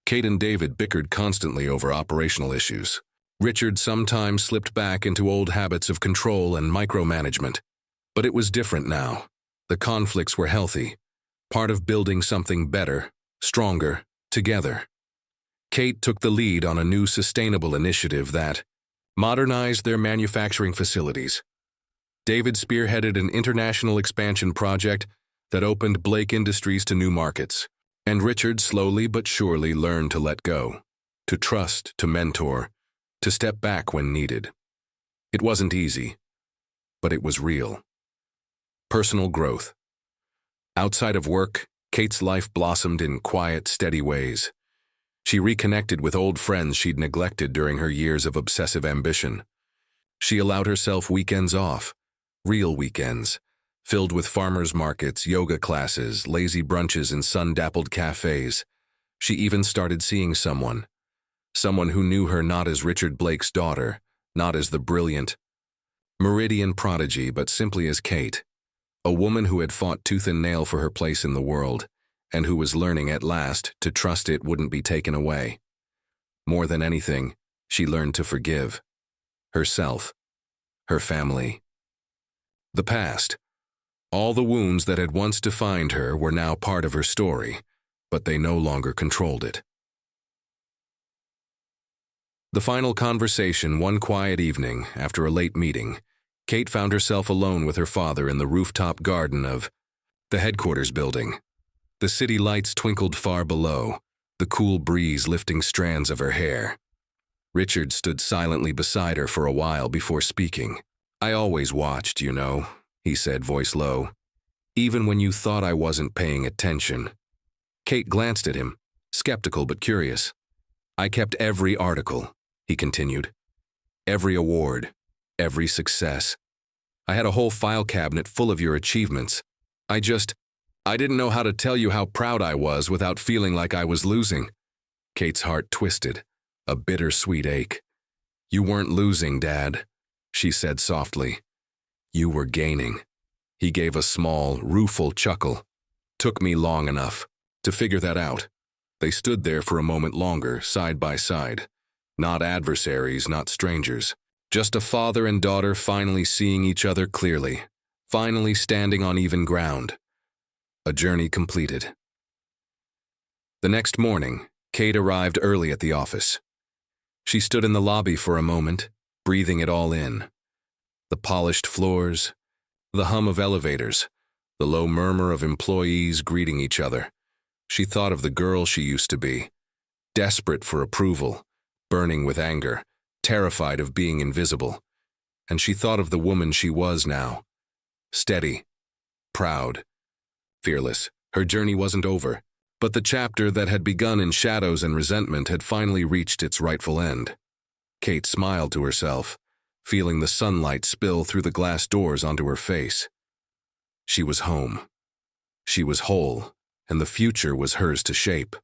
Kate and David bickered constantly over operational issues. Richard sometimes slipped back into old habits of control and micromanagement. But it was different now. The conflicts were healthy, part of building something better, stronger, together. Kate took the lead on a new sustainable initiative that modernized their manufacturing facilities. David spearheaded an international expansion project that opened Blake Industries to new markets, and Richard slowly but surely learned to let go, to trust, to mentor, to step back when needed. It wasn't easy, but it was real. Personal growth. Outside of work, Kate's life blossomed in quiet, steady ways. She reconnected with old friends she'd neglected during her years of obsessive ambition. She allowed herself weekends off, real weekends, filled with farmers markets, yoga classes, lazy brunches, and sun-dappled cafes. She even started seeing someone who knew her not as Richard Blake's daughter, not as the brilliant Meridian prodigy, but simply as Kate, a woman who had fought tooth and nail for her place in the world, and who was learning at last to trust it wouldn't be taken away. More than anything, she learned to forgive herself, her family. The past, all the wounds that had once defined her, were now part of her story, but they no longer controlled it. The final conversation one quiet evening, after a late meeting, Kate found herself alone with her father in the rooftop garden of the headquarters building. The city lights twinkled far below, the cool breeze lifting strands of her hair. Richard stood silently beside her for a while before speaking. "I always watched, you know," he said, voice low, "even when you thought I wasn't paying attention." Kate glanced at him, skeptical but curious. "I kept every article," he continued. "Every award, every success. I had a whole file cabinet full of your achievements. I didn't know how to tell you how proud I was without feeling like I was losing." Kate's heart twisted, a bittersweet ache. "You weren't losing, Dad," she said softly. "You were gaining." He gave a small, rueful chuckle. "Took me long enough to figure that out." They stood there for a moment longer, side by side. Not adversaries, not strangers. Just a father and daughter finally seeing each other clearly, finally standing on even ground. A journey completed. The next morning, Kate arrived early at the office. She stood in the lobby for a moment, breathing it all in. The polished floors, the hum of elevators, the low murmur of employees greeting each other. She thought of the girl she used to be, desperate for approval, burning with anger, terrified of being invisible. And she thought of the woman she was now, steady, proud, fearless. Her journey wasn't over, but the chapter that had begun in shadows and resentment had finally reached its rightful end. Kate smiled to herself, feeling the sunlight spill through the glass doors onto her face. She was home. She was whole, and the future was hers to shape.